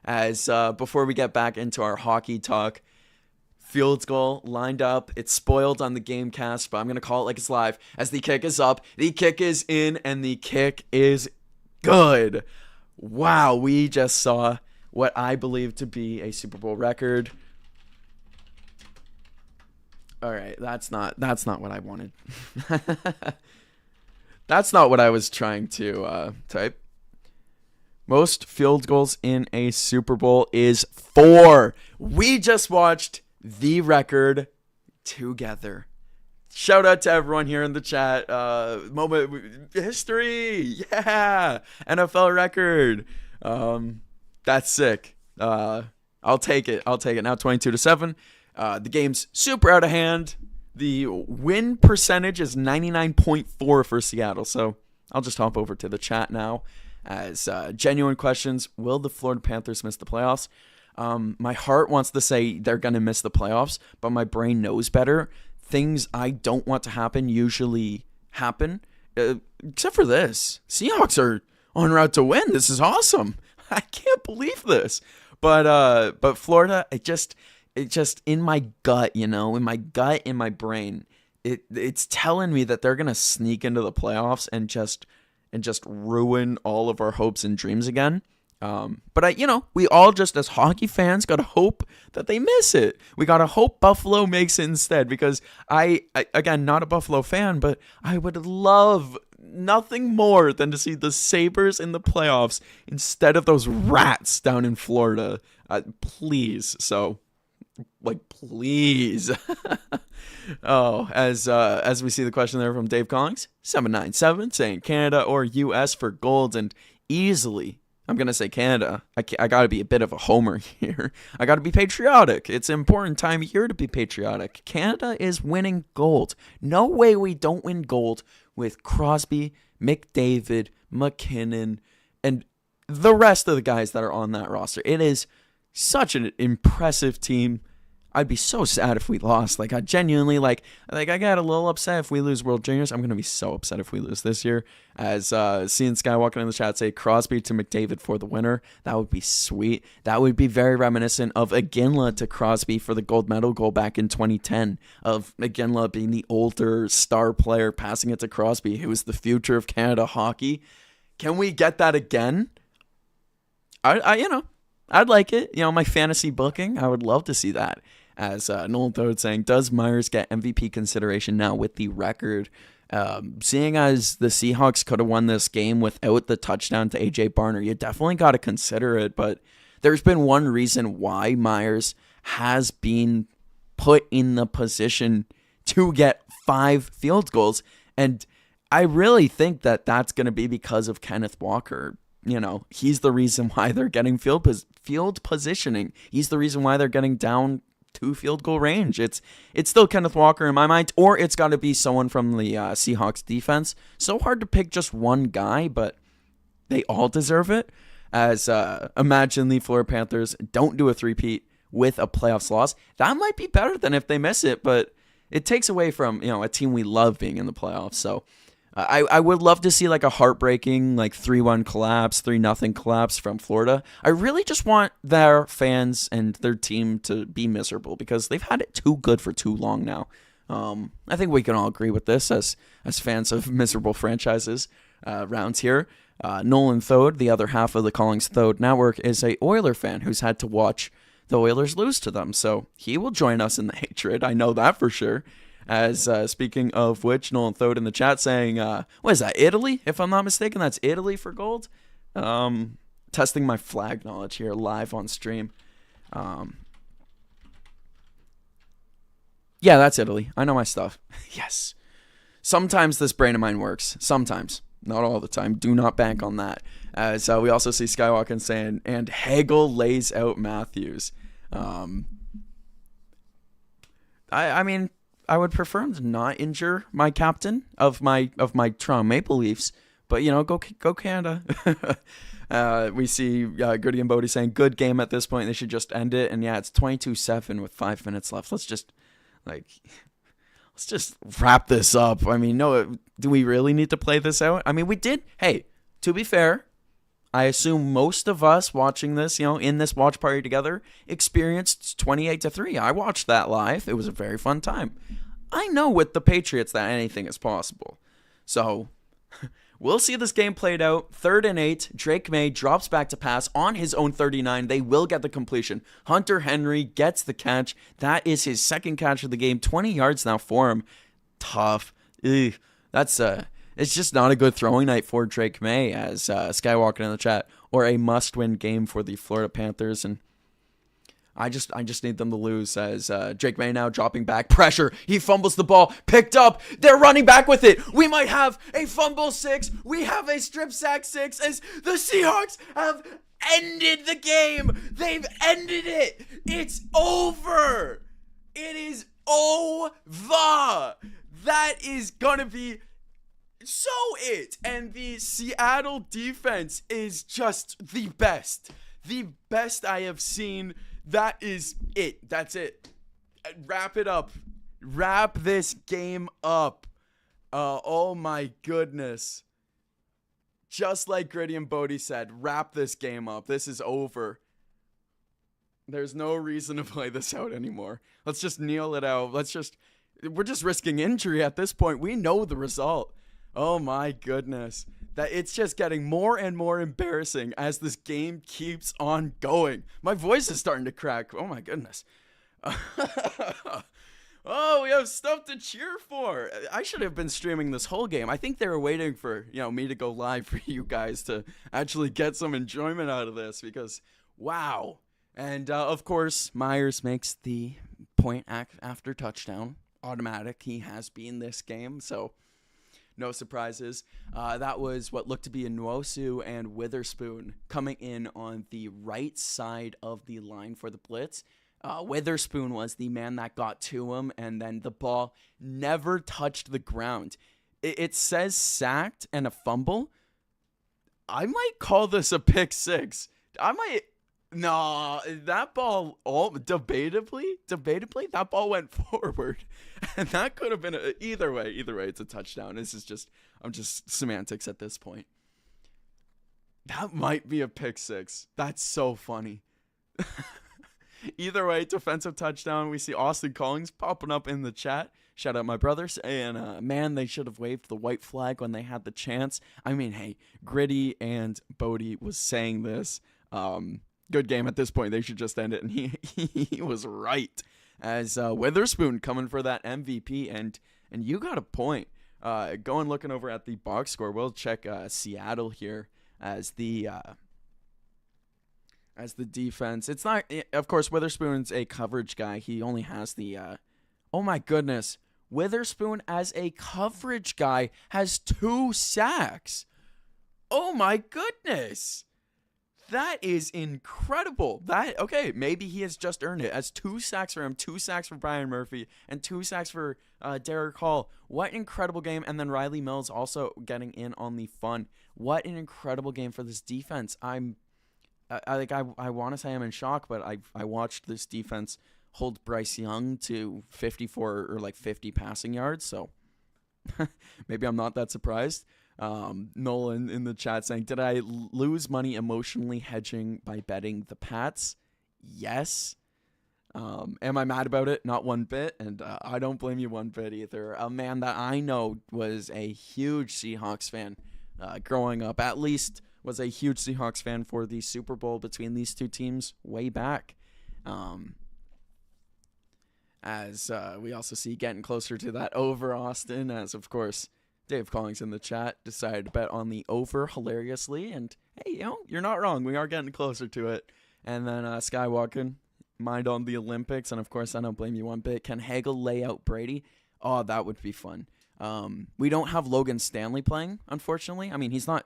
As before we get back into our hockey talk, field goal lined up. It's spoiled on the game cast, but I'm going to call it like it's live. As the kick is up, the kick is in, and the kick is good. Wow, we just saw what I believe to be a Super Bowl record. All right, that's not what I wanted. That's not what I was trying to type. Most field goals in a Super Bowl is 4. We just watched the record together. Shout out to everyone here in the chat. Moment history. Yeah. NFL record. That's sick. I'll take it. Now 22-7. The game's super out of hand. The win percentage is 99.4 for Seattle. So I'll just hop over to the chat now. As genuine questions, will the Florida Panthers miss the playoffs? My heart wants to say they're going to miss the playoffs, but my brain knows better. Things I don't want to happen usually happen, except for this. Seahawks are en route to win. This is awesome. I can't believe this. But Florida, it just in my gut, in my brain, it's telling me that they're going to sneak into the playoffs and just ruin all of our hopes and dreams again. But we all just as hockey fans got to hope that they miss it. We got to hope Buffalo makes it instead, because I again, not a Buffalo fan, but I would love nothing more than to see the Sabres in the playoffs instead of those rats down in Florida. Please. So Like, please. Oh, as we see the question there from Dave Collings, 797, saying Canada or U.S. for gold, and easily, I'm going to say Canada. I got to be a bit of a homer here. I got to be patriotic. It's an important time of year to be patriotic. Canada is winning gold. No way we don't win gold with Crosby, McDavid, McKinnon, and the rest of the guys that are on that roster. It is such an impressive team. I'd be so sad if we lost. Like, I genuinely, like I got a little upset if we lose World Juniors. I'm going to be so upset if we lose this year. As seeing Skywalker in the chat say Crosby to McDavid for the winner. That would be sweet. That would be very reminiscent of Iginla to Crosby for the gold medal goal back in 2010. Of Iginla being the older star player passing it to Crosby, who is the future of Canada hockey. Can we get that again? I'd like it. My fantasy booking, I would love to see that. As Nolan Thode saying, does Myers get MVP consideration now with the record? Seeing as the Seahawks could have won this game without the touchdown to A.J. Barner, you definitely got to consider it. But there's been one reason why Myers has been put in the position to get 5 field goals. And I really think that that's going to be because of Kenneth Walker. He's the reason why they're getting field positioning. He's the reason why they're getting down 2 field goal range. It's still Kenneth Walker in my mind, or it's got to be someone from the Seahawks defense. So hard to pick just one guy, but they all deserve it. As imagine the Florida Panthers don't do a three-peat with a playoffs loss. That might be better than if they miss it, but it takes away from a team we love being in the playoffs. So I would love to see like a heartbreaking 3-1 collapse, 3-0 collapse from Florida. I really just want their fans and their team to be miserable because they've had it too good for too long now. I think we can all agree with this as fans of miserable franchises rounds here. Nolan Thode, the other half of the CollingsThodeNetwork, is a Oiler fan who's had to watch the Oilers lose to them. So he will join us in the hatred. I know that for sure. As speaking of which, Nolan Thode in the chat saying, what is that, Italy? If I'm not mistaken, that's Italy for gold. Testing my flag knowledge here live on stream. Yeah, that's Italy. I know my stuff. Yes. Sometimes this brain of mine works. Sometimes. Not all the time. Do not bank on that. As we also see Skywalker saying, and Hagel lays out Matthews. I mean, I would prefer him to not injure my captain of my Toronto Maple Leafs, but go Canada. We see Goody and Bodie saying good game at this point. They should just end it. And yeah, it's 22-7 with 5 minutes left. Let's just wrap this up. I mean, no, do we really need to play this out? I mean, we did. Hey, to be fair, I assume most of us watching this, in this watch party together, experienced 28-3. I watched that live. It was a very fun time. I know with the Patriots that anything is possible. So we'll see this game played out. 3rd and 8. Drake May drops back to pass on his own 39. They will get the completion. Hunter Henry gets the catch. That is his 2nd catch of the game. 20 yards now for him. Tough. Ugh. It's just not a good throwing night for Drake May, as Skywalker in the chat, or a must-win game for the Florida Panthers. And I just need them to lose, as Drake May now dropping back. Pressure. He fumbles the ball. Picked up. They're running back with it. We might have a fumble 6. We have a strip sack 6, as the Seahawks have ended the game. They've ended it. It's over. It is over. That is going to be so it. And the Seattle defense is just the best. The best I have seen. That is it. That's it. Wrap it up. Wrap this game up. Oh my goodness. Just like Gritty and Bodie said, wrap this game up. This is over. There's no reason to play this out anymore. Let's just kneel it out. We're just risking injury at this point. We know the result. Oh my goodness. That it's just getting more and more embarrassing as this game keeps on going. My voice is starting to crack. Oh my goodness. Oh, we have stuff to cheer for. I should have been streaming this whole game. I think they were waiting for, me to go live for you guys to actually get some enjoyment out of this, because wow. And, of course, Myers makes the point after touchdown. Automatic. He has been this game, so no surprises. That was what looked to be a Nwosu and Witherspoon coming in on the right side of the line for the blitz. Witherspoon was the man that got to him, and then the ball never touched the ground. It says sacked and a fumble. I might call this a pick six. No, that ball, debatably, that ball went forward, and that could have been either way. Either way, it's a touchdown. I'm just semantics at this point. That might be a pick six. That's so funny. Either way, defensive touchdown. We see Austin Collings popping up in the chat. Shout out my brothers. And man, they should have waved the white flag when they had the chance. I mean, hey, Gritty and Bodie was saying this. Good game at this point. They should just end it. And he was right. As Witherspoon coming for that MVP. And you got a point. Going looking over at the box score. We'll check Seattle here as the defense. It's not, of course, Witherspoon's a coverage guy. He only has the, oh my goodness. Witherspoon as a coverage guy has 2 sacks. Oh my goodness. That is incredible. Okay, maybe he has just earned it. As 2 sacks for him, 2 sacks for Brian Murphy, and 2 sacks for Derek Hall. What an incredible game. And then Riley Mills also getting in on the fun. What an incredible game for this defense. I want to say I'm in shock, but I watched this defense hold Bryce Young to 54 or like 50 passing yards, so maybe I'm not that surprised. Nolan in the chat saying, did I lose money emotionally hedging by betting the Pats? Yes. Am I mad about it? Not one bit, and I don't blame you one bit either. A man that I know was a huge Seahawks fan growing up, at least was a huge Seahawks fan for the Super Bowl between these two teams way back. As we also see getting closer to that over Austin, as of course Dave Collings in the chat decided to bet on the over hilariously, and hey, you're not wrong, we are getting closer to it. And then Skywalking, mind on the Olympics, and of course I don't blame you one bit. Can Hagel lay out Brady? Oh, that would be fun. We don't have Logan Stanley playing, unfortunately. I mean, he's not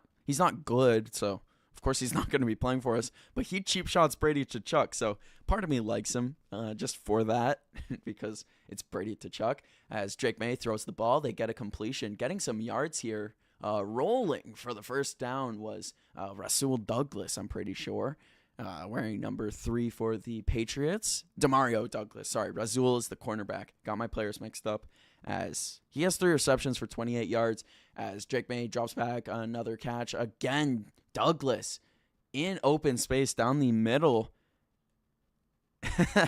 good, so of course he's not going to be playing for us, but he cheap shots Brady to Chuck, so part of me likes him just for that, because it's Brady to Chuck. As Drake May throws the ball, they get a completion, getting some yards here. Rolling for the first down was Rasul Douglas, I'm pretty sure, wearing number 3 for the Patriots. Demario Douglas, sorry, Rasul is the cornerback. Got my players mixed up. As he has 3 receptions for 28 yards, as Drake May drops back another catch. Again, Douglas in open space down the middle.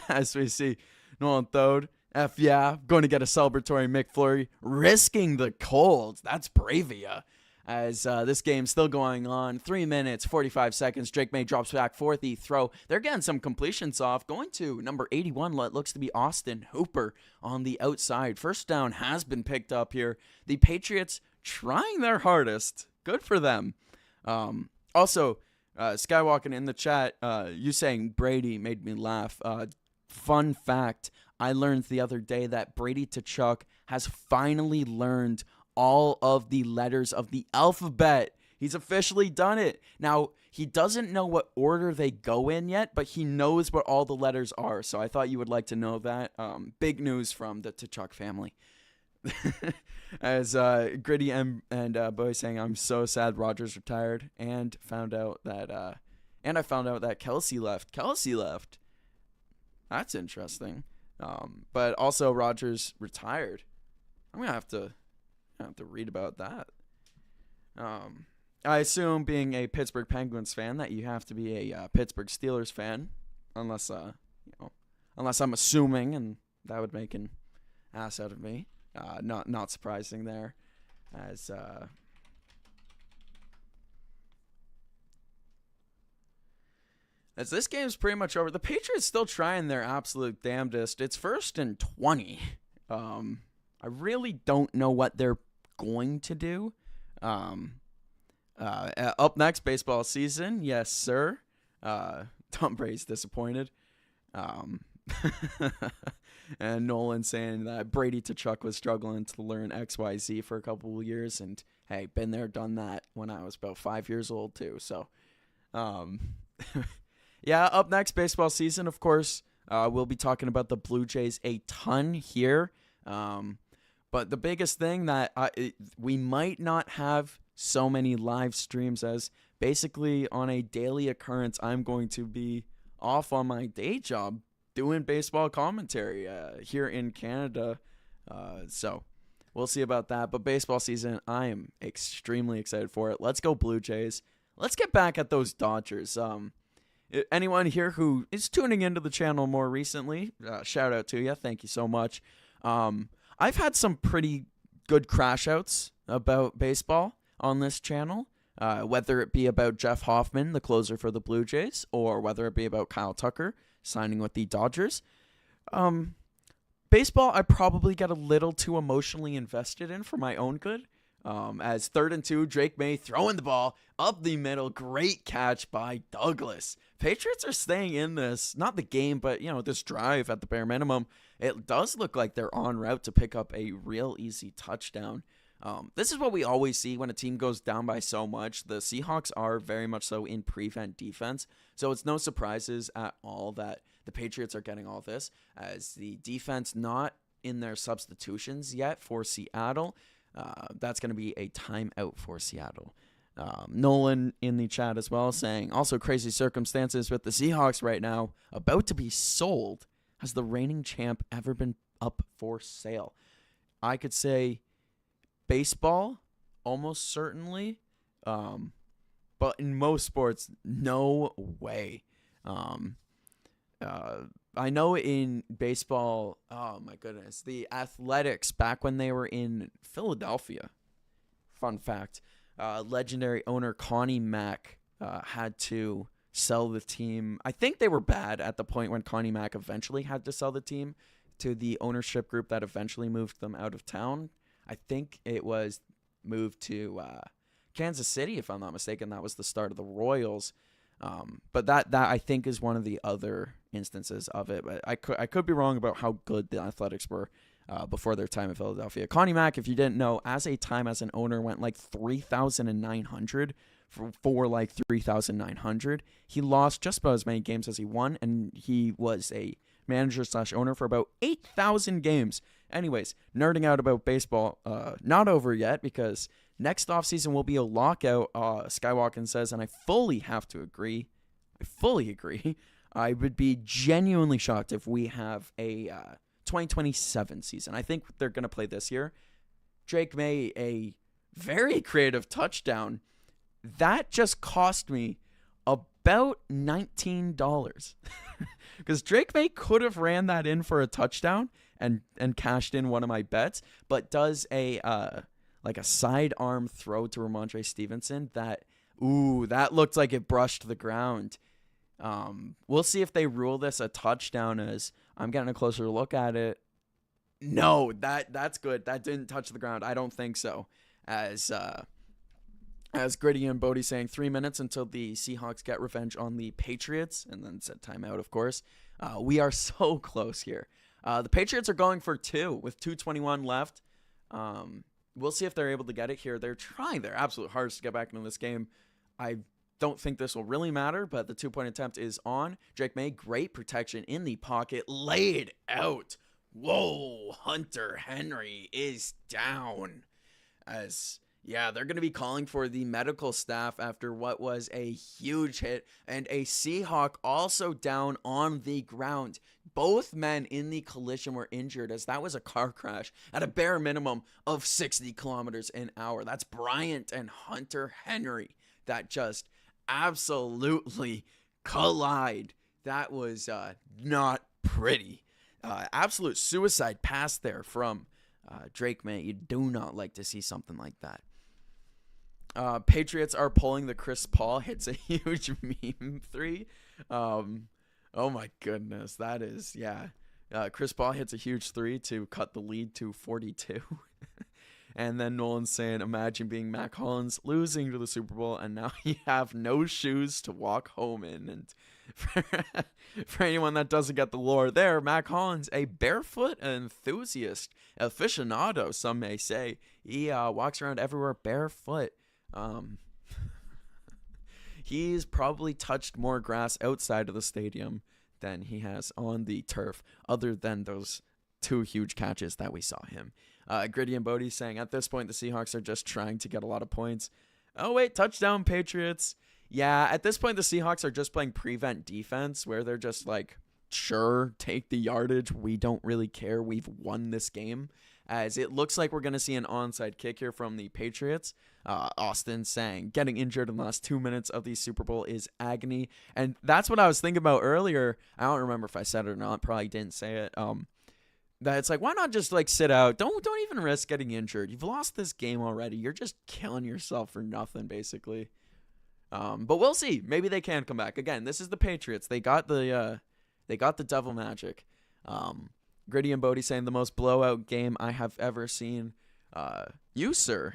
As we see Nolan Thode, going to get a celebratory McFlurry, risking the cold. That's Bravia. As this game's still going on, 3 minutes, 45 seconds. Drake May drops back for the throw. They're getting some completions off. Going to number 81, what looks to be Austin Hooper on the outside. First down has been picked up here. The Patriots trying their hardest. Good for them. Also, Skywalking in the chat, you saying Brady made me laugh. Fun fact, I learned the other day that Brady Tkachuk has finally learned all of the letters of the alphabet. He's officially done it. Now, he doesn't know what order they go in yet, but he knows what all the letters are. So I thought you would like to know that. Big news from the Tkachuk family. As Gritty and Boy saying, I'm so sad Rogers retired, and found out that I found out that Kelsey left. That's interesting. But also Rogers retired. I'm gonna have to read about that. I assume, being a Pittsburgh Penguins fan, that you have to be a Pittsburgh Steelers fan, unless I'm assuming, and that would make an ass out of me. Not surprising there, as this game's pretty much over. The Patriots still trying their absolute damnedest. It's 1st and 20. I really don't know what they're going to do. Up next, baseball season. Yes, sir. Tom Brady's disappointed. Um, and Nolan saying that Brady Tkachuk was struggling to learn XYZ for a couple of years, and hey, been there, done that when I was about 5 years old too. So, yeah, up next, baseball season, of course. We'll be talking about the Blue Jays a ton here. But the biggest thing that we might not have so many live streams, as basically on a daily occurrence, I'm going to be off on my day job doing baseball commentary here in Canada. So we'll see about that. But baseball season, I am extremely excited for it. Let's go Blue Jays. Let's get back at those Dodgers. Anyone here who is tuning into the channel more recently, shout out to you. Thank you so much. I've had some pretty good crash outs about baseball on this channel, whether it be about Jeff Hoffman, the closer for the Blue Jays, or whether it be about Kyle Tucker signing with the Dodgers. Baseball, I probably get a little too emotionally invested in for my own good. As 3rd and 2, Drake May throwing the ball up the middle. Great catch by Douglas. Patriots are staying in this, not the game, but, this drive at the bare minimum. It does look like they're en route to pick up a real easy touchdown. This is what we always see when a team goes down by so much. The Seahawks are very much so in prevent defense, so it's no surprises at all that the Patriots are getting all this, as the defense not in their substitutions yet for Seattle. That's going to be a timeout for Seattle. Nolan in the chat as well saying, also crazy circumstances with the Seahawks right now, about to be sold. Has the reigning champ ever been up for sale? I could say baseball, almost certainly. But in most sports, no way. I know in baseball, oh my goodness, the Athletics, back when they were in Philadelphia, fun fact, legendary owner Connie Mack had to sell the team. I think they were bad at the point when Connie Mack eventually had to sell the team to the ownership group that eventually moved them out of town. I think it was moved to Kansas City, if I'm not mistaken. That was the start of the Royals. But that I think is one of the other instances of it. But I could be wrong about how good the Athletics were before their time in Philadelphia. Connie Mack, if you didn't know, as an owner, went like 3,900 for like 3,900. He lost just about as many games as he won, and he was a manager/owner for about 8,000 games. Anyways, nerding out about baseball, not over yet, because next offseason will be a lockout, Skywalkin says, and I fully have to agree. I fully agree. I would be genuinely shocked if we have a 2027 season. I think they're going to play this year. Drake May, a very creative touchdown. That just cost me about $19. Because Drake May could have ran that in for a touchdown and cashed in one of my bets, but does a sidearm throw to Ramondre Stevenson that looked like it brushed the ground. We'll see if they rule this a touchdown, as I'm getting a closer look at it. No, that's good. That didn't touch the ground. I don't think so. As Gritty and Bodie saying, 3 minutes until the Seahawks get revenge on the Patriots, and then set timeout, of course. We are so close here. The Patriots are going for 2 with 2:21 left. We'll see if they're able to get it here. They're trying their absolute hardest to get back into this game. I don't think this will really matter, but the 2-point attempt is on. Drake May, great protection in the pocket, laid out. Whoa, Hunter Henry is down. They're going to be calling for the medical staff after what was a huge hit, and a Seahawk also down on the ground. Both men in the collision were injured, as that was a car crash at a bare minimum of 60 kilometers an hour. That's Bryant and Hunter Henry that just absolutely collide. That was not pretty. Absolute suicide pass there from Drake May. You do not like to see something like that. Patriots are pulling the Chris Paul hits a huge meme 3. Oh my goodness, that is, yeah. Chris Paul hits a huge 3 to cut the lead to 42. And then Nolan's saying, imagine being Matt Collins, losing to the Super Bowl, and now you have no shoes to walk home in. And for anyone that doesn't get the lore there, Matt Collins, a barefoot enthusiast, aficionado, some may say. He walks around everywhere barefoot. He's probably touched more grass outside of the stadium than he has on the turf, other than those 2 huge catches that we saw him. Gritty and Bodie saying, at this point, the Seahawks are just trying to get a lot of points. Oh, wait, touchdown, Patriots. Yeah, at this point, the Seahawks are just playing prevent defense, where they're just like, sure, take the yardage. We don't really care. We've won this game. As it looks like we're going to see an onside kick here from the Patriots. Austin saying, getting injured in the last 2 minutes of the Super Bowl is agony. And that's what I was thinking about earlier. I don't remember if I said it or not. Probably didn't say it. That it's like, why not just like sit out? Don't even risk getting injured. You've lost this game already. You're just killing yourself for nothing, basically. But we'll see. Maybe they can come back. Again, this is the Patriots. They got the devil magic. Gritty and Bodie saying the most blowout game I have ever seen. You, sir,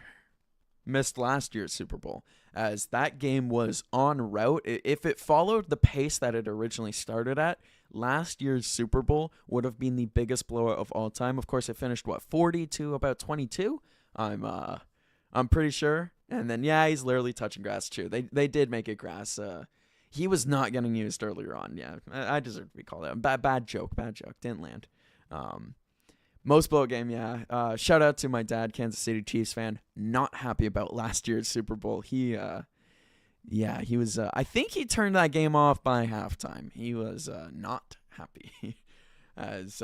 missed last year's Super Bowl, as that game was en route. If it followed the pace that it originally started at, last year's Super Bowl would have been the biggest blowout of all time. Of course, it finished 40 to about 22. I'm pretty sure. And then he's literally touching grass too. They did make it grass. He was not getting used earlier on. Yeah, I deserve to be called out. Bad joke. Didn't land. Most blowout game, shout out to my dad, Kansas City Chiefs fan. Not happy about last year's Super Bowl. He was. I think he turned that game off by halftime. He was not happy. As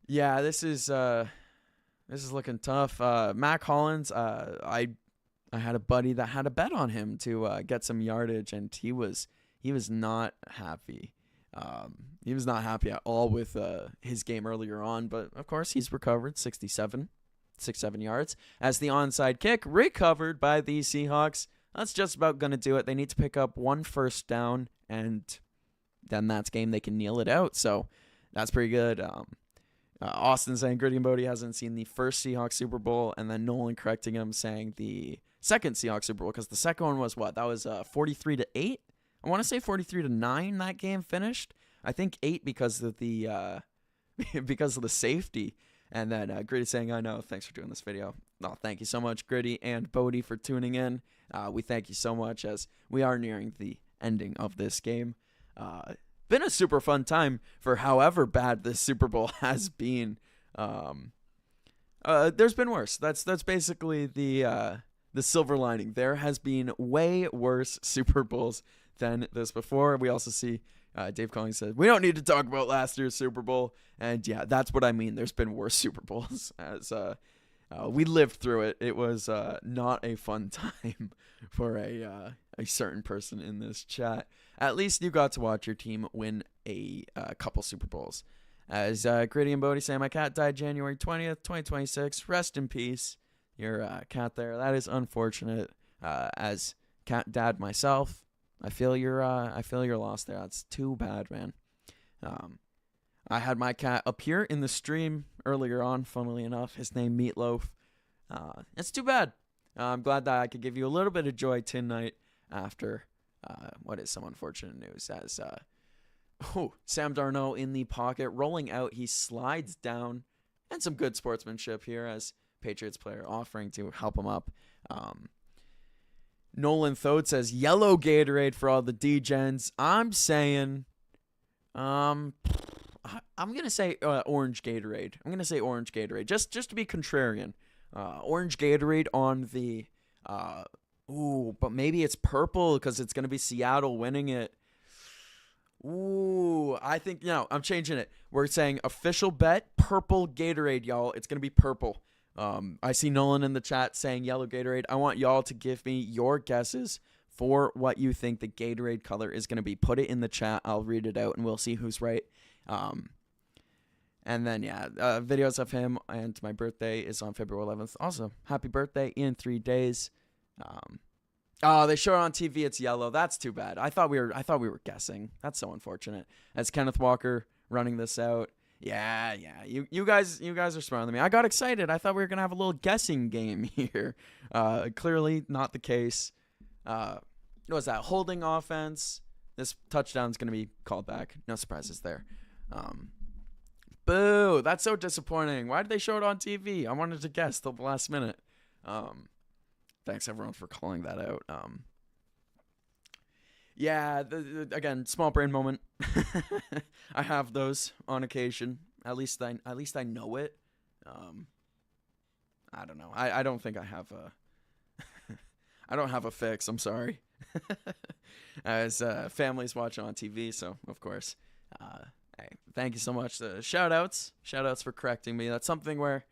this is looking tough. Matt Collins. I had a buddy that had a bet on him to get some yardage, and he was not happy. He was not happy at all with his game earlier on, but of course he's recovered 67 yards as the onside kick recovered by the Seahawks. That's just about going to do it. They need to pick up 1 first down, and then that's game. They can kneel it out. So that's pretty good. Austin saying Gritty and Bodie hasn't seen the first Seahawks Super Bowl, and then Nolan correcting him saying the second Seahawks Super Bowl, because the second one was what? That was 43-8. I want to say 43-9 that game finished. I think 8 because of the safety. And then Gritty saying, I know, thanks for doing this video. Oh, thank you so much, Gritty and Bodie, for tuning in. We thank you so much, as we are nearing the ending of this game. Been a super fun time for however bad this Super Bowl has been. There's been worse. That's basically the silver lining. There has been way worse Super Bowls than this before. We also see Dave Collings said, we don't need to talk about last year's Super Bowl. And that's what I mean. There's been worse Super Bowls, as we lived through it. It was not a fun time for a certain person in this chat. At least you got to watch your team win a couple Super Bowls. As Gritty and Bodie say, my cat died January 20th, 2026. Rest in peace, your cat there. That is unfortunate. As cat dad myself, I feel your loss there. That's too bad, man. I had my cat appear in the stream earlier on, funnily enough. His name Meatloaf. It's too bad. I'm glad that I could give you a little bit of joy tonight after what is some unfortunate news. As Sam Darnold in the pocket, rolling out, he slides down, and some good sportsmanship here as Patriots player offering to help him up. Nolan Thode says yellow Gatorade for all the D-gens. I'm saying, I'm gonna say orange Gatorade. I'm gonna say orange Gatorade, just to be contrarian. Orange Gatorade on the but maybe it's purple because it's gonna be Seattle winning it. I think I'm changing it. We're saying official bet purple Gatorade, y'all. It's gonna be purple. I see Nolan in the chat saying yellow Gatorade. I want y'all to give me your guesses for what you think the Gatorade color is going to be. Put it in the chat. I'll read it out, and we'll see who's right. And then, videos of him, and my birthday is on February 11th. Also, happy birthday in 3 days. They show it on TV. It's yellow. That's too bad. I thought we were guessing. That's so unfortunate. As Kenneth Walker running this out. Yeah. You guys are smarter than me. I got excited. I thought we were gonna have a little guessing game here. Clearly not the case. What was that? Holding offense. This touchdown's gonna be called back. No surprises there. Boo! That's so disappointing. Why did they show it on TV? I wanted to guess till the last minute. Thanks everyone for calling that out. Yeah, again, small brain moment. I have those on occasion. At least I know it. I don't know. I don't think I have a. I don't have a fix. I'm sorry. As families watching on TV, so of course. Hey, thank you so much. Shout outs for correcting me. That's something where,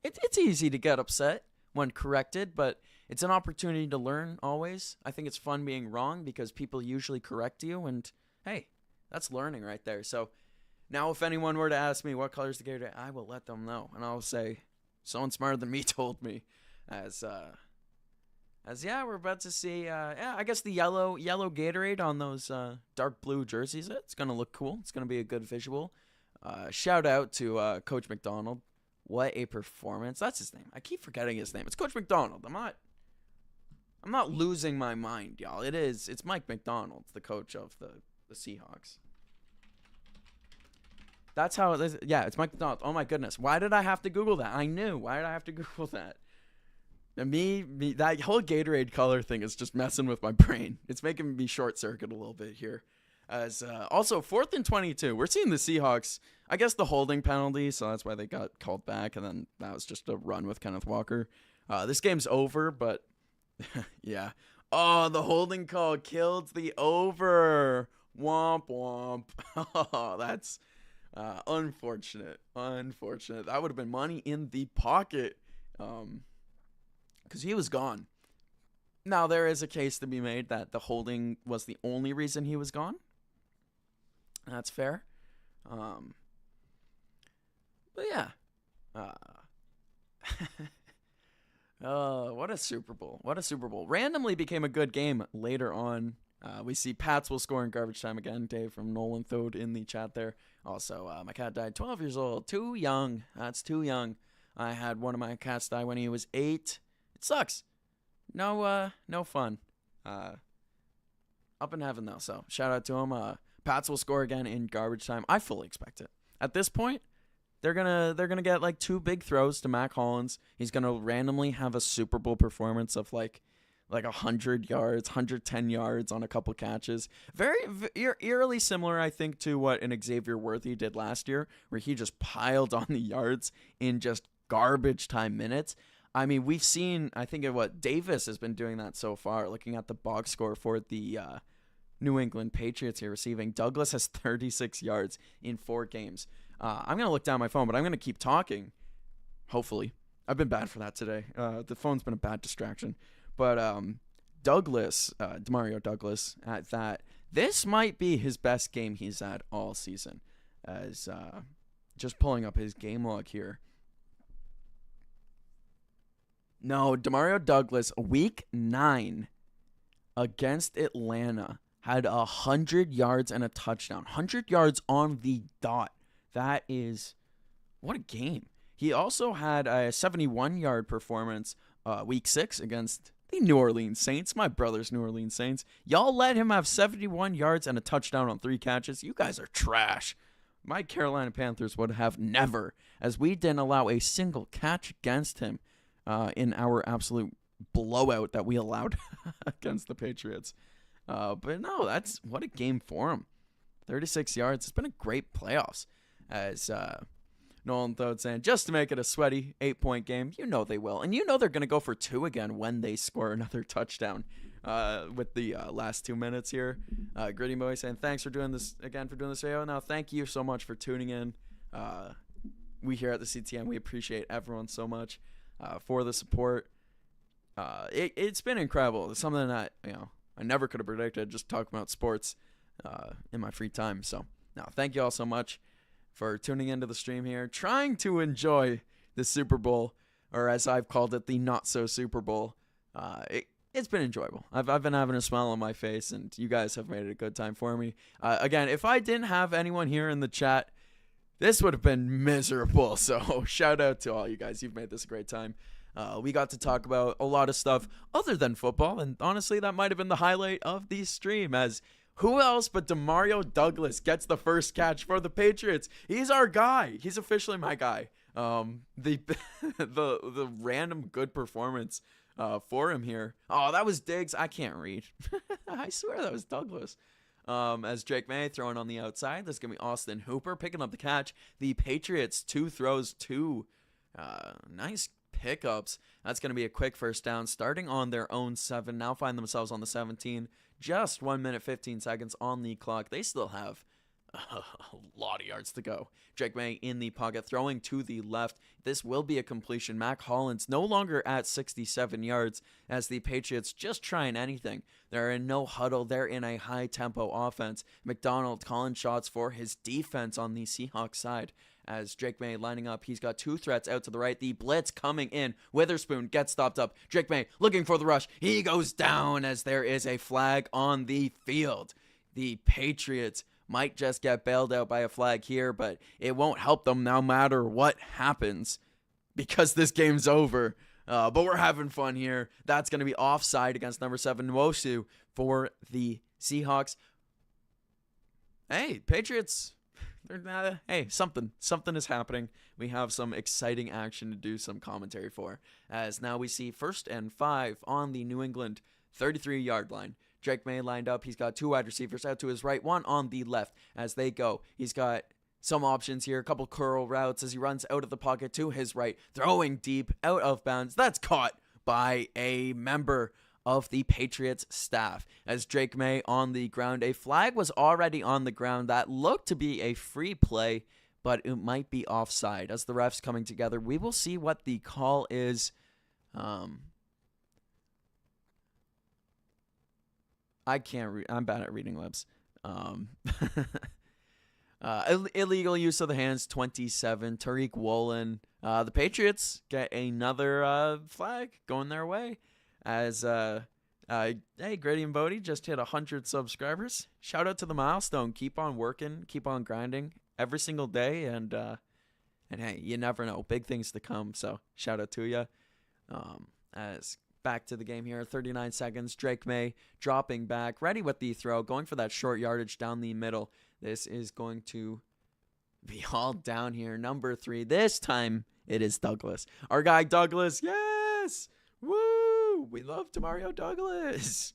it's easy to get upset when corrected, but it's an opportunity to learn always. I think it's fun being wrong because people usually correct you, and hey, that's learning right there. So now if anyone were to ask me what color is the Gatorade, I will let them know, and I'll say someone smarter than me told me. As yeah, we're about to see I guess the yellow Gatorade on those dark blue jerseys. It's gonna look cool. It's gonna be a good visual. Shout out to Coach McDonald. What a performance. That's his name. I keep forgetting his name. It's Coach McDonald. I'm not losing my mind, y'all. It's Mike McDonald, the coach of the Seahawks. That's how it is. Yeah, it's Mike McDonald. Oh my goodness. Why did I have to Google that? I knew. Why did I have to Google that? And me, that whole Gatorade color thing is just messing with my brain. It's making me short circuit a little bit here. As also 4th and 22, we're seeing the Seahawks. I guess the holding penalty, so that's why they got called back, and then that was just a run with Kenneth Walker. This game's over, but yeah. Oh, the holding call killed the over. Womp womp. Oh, that's unfortunate. Unfortunate. That would have been money in the pocket. Because he was gone. Now, there is a case to be made that the holding was the only reason he was gone. That's fair. But yeah. What a Super Bowl. What a Super Bowl. Randomly became a good game later on. We see Pats will score in garbage time again. Dave from Nolan Thode in the chat there. Also, my cat died 12 years old. Too young. That's too young. I had one of my cats die when he was 8. It sucks. No fun. Up in heaven though, so shout out to him. Pats will score again in garbage time. I fully expect it. At this point, they're gonna get like 2 big throws to Mac Hollins. He's gonna randomly have a Super Bowl performance of like 100 yards, 110 yards on a couple catches. Very eerily similar, I think, to what an Xavier Worthy did last year, where he just piled on the yards in just garbage time minutes. I mean, we've seen, I think, Davis has been doing that so far, looking at the box score for the New England Patriots here receiving. Douglas has 36 yards in 4 games. I'm going to look down my phone, but I'm going to keep talking, hopefully. I've been bad for that today. The phone's been a bad distraction. But Douglas, Demario Douglas, at that, this might be his best game he's had all season. As just pulling up his game log here. No, Demario Douglas, week 9 against Atlanta, had 100 yards and a touchdown. 100 yards on the dot. That is, what a game. He also had a 71-yard performance week 6 against the New Orleans Saints, my brother's New Orleans Saints. Y'all let him have 71 yards and a touchdown on 3 catches. You guys are trash. My Carolina Panthers would have never, as we didn't allow a single catch against him. In our absolute blowout that we allowed against the Patriots. But no, what a game for him. 36 yards. It's been a great playoffs. As Nolan Thode saying, just to make it a sweaty 8-point game, you know they will. And you know they're going to go for 2 again when they score another touchdown with the last 2 minutes here. Gritty Boy saying, thanks for doing this video. Now, thank you so much for tuning in. We here at the CTM, we appreciate everyone so much. For the support. It's been incredible. It's something that, I never could have predicted, just talking about sports in my free time. So, thank you all so much for tuning into the stream here, trying to enjoy the Super Bowl, or as I've called it, the not-so Super Bowl. it's been enjoyable. I've been having a smile on my face, and you guys have made it a good time for me. Again, if I didn't have anyone here in the chat, this would have been miserable. So shout out to all you guys. You've made this a great time. We got to talk about a lot of stuff other than football, and honestly, that might have been the highlight of the stream, as who else but Demario Douglas gets the first catch for the Patriots. He's our guy. He's officially my guy. The random good performance for him here. Oh, that was Diggs. I can't read. I swear that was Douglas. As Drake May throwing on the outside. This is going to be Austin Hooper picking up the catch. The Patriots, 2 throws, 2 nice pickups. That's going to be a quick first down, starting on their own 7. Now find themselves on the 17. Just 1 minute, 15 seconds on the clock. They still have a lot of yards to go. Drake May in the pocket, throwing to the left. This will be a completion. Mac Hollins no longer at 67 yards as the Patriots just trying anything. They're in no huddle. They're in a high-tempo offense. McDonald calling shots for his defense on the Seahawks side. As Drake May lining up, he's got 2 threats out to the right. The blitz coming in. Witherspoon gets stopped up. Drake May looking for the rush. He goes down as there is a flag on the field. The Patriots might just get bailed out by a flag here, but it won't help them no matter what happens because this game's over. But we're having fun here. That's going to be offside against number 7, Nwosu, for the Seahawks. Hey, Patriots. Hey, something is happening. We have some exciting action to do some commentary for. As now we see 1st and 5 on the New England 33-yard line. Drake May lined up. He's got 2 wide receivers out to his right, 1 on the left as they go. He's got some options here, a couple curl routes as he runs out of the pocket to his right, throwing deep out of bounds. That's caught by a member of the Patriots staff. As Drake May on the ground, a flag was already on the ground that looked to be a free play, but it might be offside. As the refs coming together, we will see what the call is. I can't read. I'm bad at reading lips. Illegal use of the hands, 27. Tariq Woolen. The Patriots get another flag going their way. As hey, Grady and Bodie just hit 100 subscribers. Shout out to the milestone. Keep on working. Keep on grinding every single day. And hey, you never know. Big things to come. So shout out to you. As back to the game here, 39 seconds. Drake May dropping back, ready with the throw, going for that short yardage down the middle. This is going to be all down here. Number 3. This time it is Douglas. Our guy Douglas. Yes! Woo! We love Demario Douglas.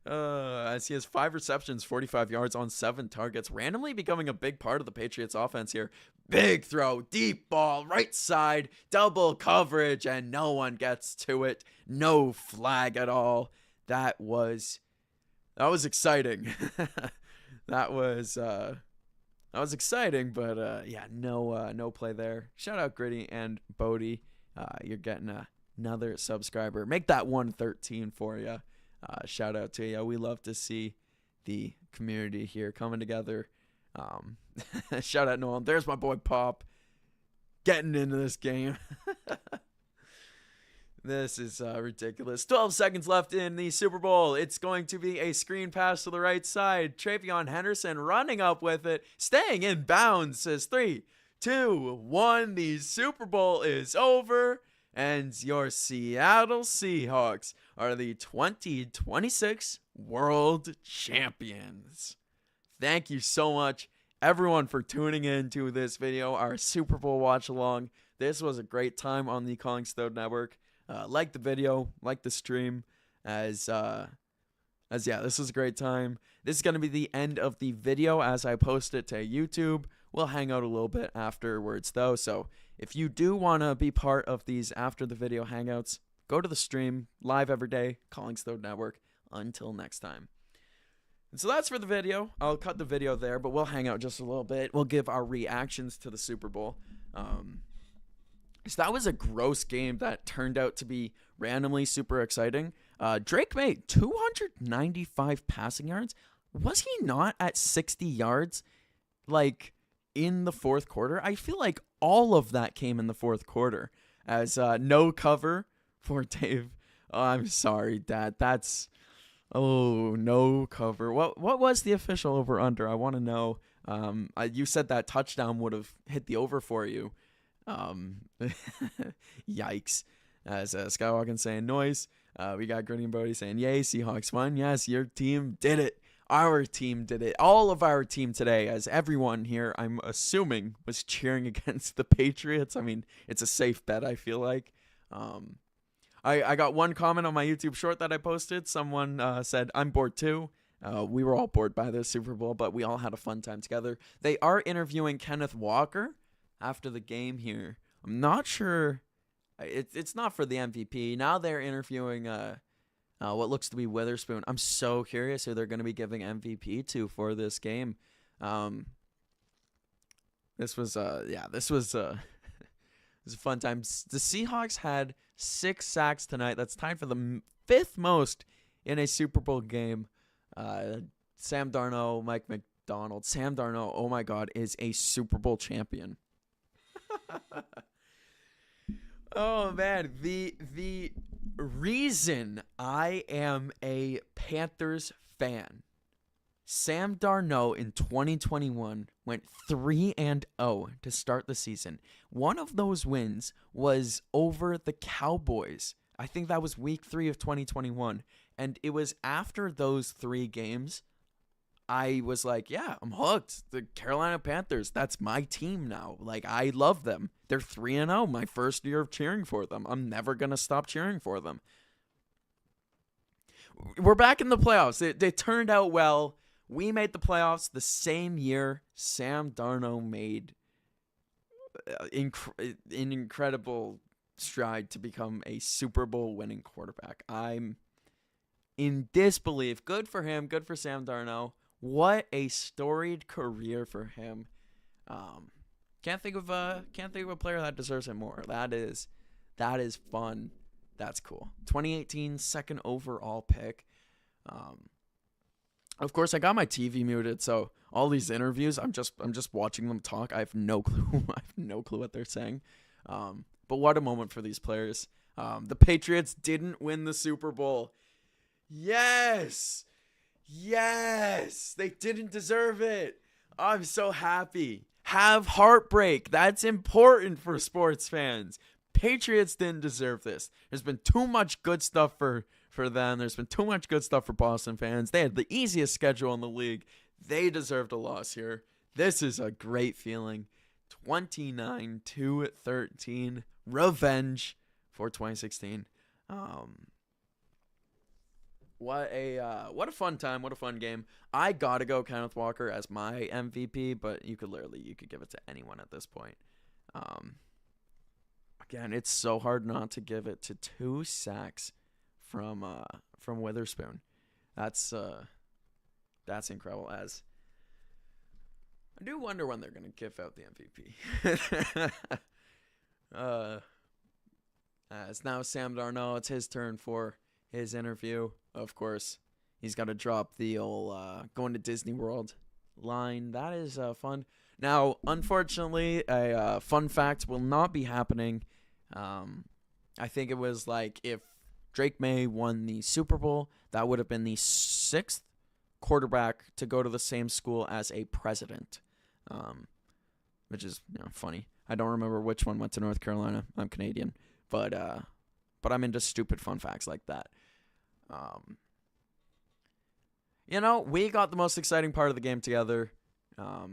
As he has 5 receptions, 45 yards on 7 targets, randomly becoming a big part of the Patriots offense here. Big throw, deep ball, right side, double coverage, and no one gets to it. No flag at all. That was exciting. that was exciting, but yeah, no play there. Shout out Gritty and Bodie. You're getting another subscriber. Make that 113 for you. Shout out to you. We love to see the community here coming together. Shout out Nolan. There's my boy Pop getting into this game. This is ridiculous. 12 seconds left in the Super Bowl. It's going to be a screen pass to the right side. Travion Henderson running up with it, staying in bounds. Says 3, 2, 1. The Super Bowl is over. And your Seattle Seahawks are the 2026 World Champions. Thank you so much, everyone, for tuning in to this video, our Super Bowl watch along. This was a great time on the CollingsThodeNetwork. Like the video, like the stream, as yeah, this was a great time. This is going to be the end of the video as I post it to YouTube. We'll hang out a little bit afterwards, though. So if you do want to be part of these after the video hangouts, go to the stream, live every day, CollingsThodeNetwork. Until next time. And so that's for the video. I'll cut the video there, but we'll hang out just a little bit. We'll give our reactions to the Super Bowl. So that was a gross game that turned out to be randomly super exciting. Drake May, 295 passing yards. Was he not at 60 yards, like, in the fourth quarter? I feel like all of that came in the fourth quarter, as no cover for Dave Oh, I'm sorry, Dad. That's no cover. What was the official over under? I want to know. You said that touchdown would have hit the over for you. Yikes. As Skywalker saying noise. We got Gritty and Bodie saying yay, Seahawks won. Yes, your team did it. Our team did it. All of our team today, as everyone here, I'm assuming, was cheering against the Patriots. I mean, it's a safe bet, I feel like. I got one comment on my YouTube short that I posted. Someone said, I'm bored too. We were all bored by the Super Bowl, but we all had a fun time together. They are interviewing Kenneth Walker after the game here. I'm not sure. It's not for the MVP. Now they're interviewing what looks to be Witherspoon. I'm so curious who they're going to be giving MVP to for this game. This was it was a fun time. The Seahawks had 6 sacks tonight. That's tied for the 5th most in a Super Bowl game. Sam Darnold, Mike McDonald. Sam Darnold, oh my God, is a Super Bowl champion. Oh man, the reason I am a Panthers fan. Sam Darnold in 2021 went 3-0 to start the season. One of those wins was over the Cowboys. I think that was week 3 of 2021. And it was after those 3 games, I was like, yeah, I'm hooked. The Carolina Panthers, that's my team now. Like, I love them. They're 3-0, my first year of cheering for them. I'm never going to stop cheering for them. We're back in the playoffs. They turned out well. We made the playoffs the same year Sam Darnold made an incredible stride to become a Super Bowl winning quarterback. I'm in disbelief. Good for him. Good for Sam Darnold. What a storied career for him. Can't think of a player that deserves it more. That is fun. That's cool. 2018 second overall pick. Of course, I got my TV muted, so all these interviews, I'm just watching them talk. I have no clue. I have no clue what they're saying. But what a moment for these players. The Patriots didn't win the Super Bowl. Yes, they didn't deserve it. I'm so happy. Have heartbreak. That's important for sports fans. Patriots didn't deserve this. There's been too much good stuff for them. There's been too much good stuff for Boston fans. They had the easiest schedule in the league. They deserved a loss here. This is a great feeling. 29-13. Revenge for 2016. What a fun time. What a fun game. I gotta go Kenneth Walker as my MVP, but you could give it to anyone at this point. Again, it's so hard not to give it to 2 sacks from Witherspoon. That's incredible. As I do wonder when they're gonna give out the MVP. It's now Sam Darnold. It's his turn for his interview. Of course, he's got to drop the old going to Disney World line. That is fun. Now, unfortunately, a fun fact will not be happening. I think it was like if Drake May won the Super Bowl, that would have been the 6th quarterback to go to the same school as a president, which is funny. I don't remember which one went to North Carolina. I'm Canadian, but I'm into stupid fun facts like that. We got the most exciting part of the game together. I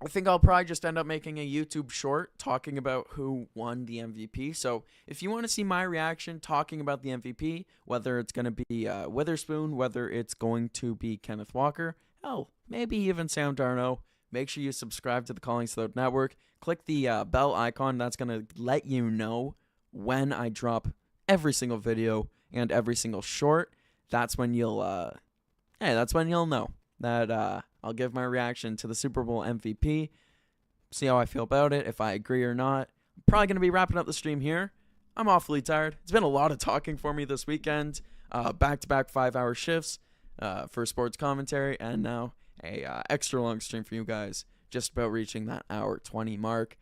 think I'll probably just end up making a YouTube short talking about who won the MVP. So if you want to see my reaction talking about the MVP, whether it's going to be Witherspoon, whether it's going to be Kenneth Walker, hell, maybe even Sam Darnold, make sure you subscribe to the CollingsThodeNetwork. Click the bell icon. That's going to let you know when I drop every single video and every single short. That's when you'll know that I'll give my reaction to the Super Bowl MVP, see how I feel about it, if I agree or not. I'm probably going to be wrapping up the stream here. I'm awfully tired. It's been a lot of talking for me this weekend. Back-to-back 5-hour shifts for sports commentary, and now a extra long stream for you guys, just about reaching that hour 20 mark.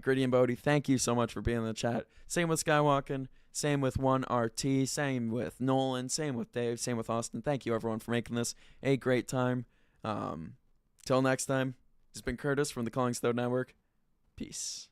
Gritty and Bodie, thank you so much for being in the chat. Same with Skywalking, same with 1RT, same with Nolan, same with Dave, same with Austin. Thank you, everyone, for making this a great time. Till next time, this has been Curtis from the CollingsThodeNetwork. Peace.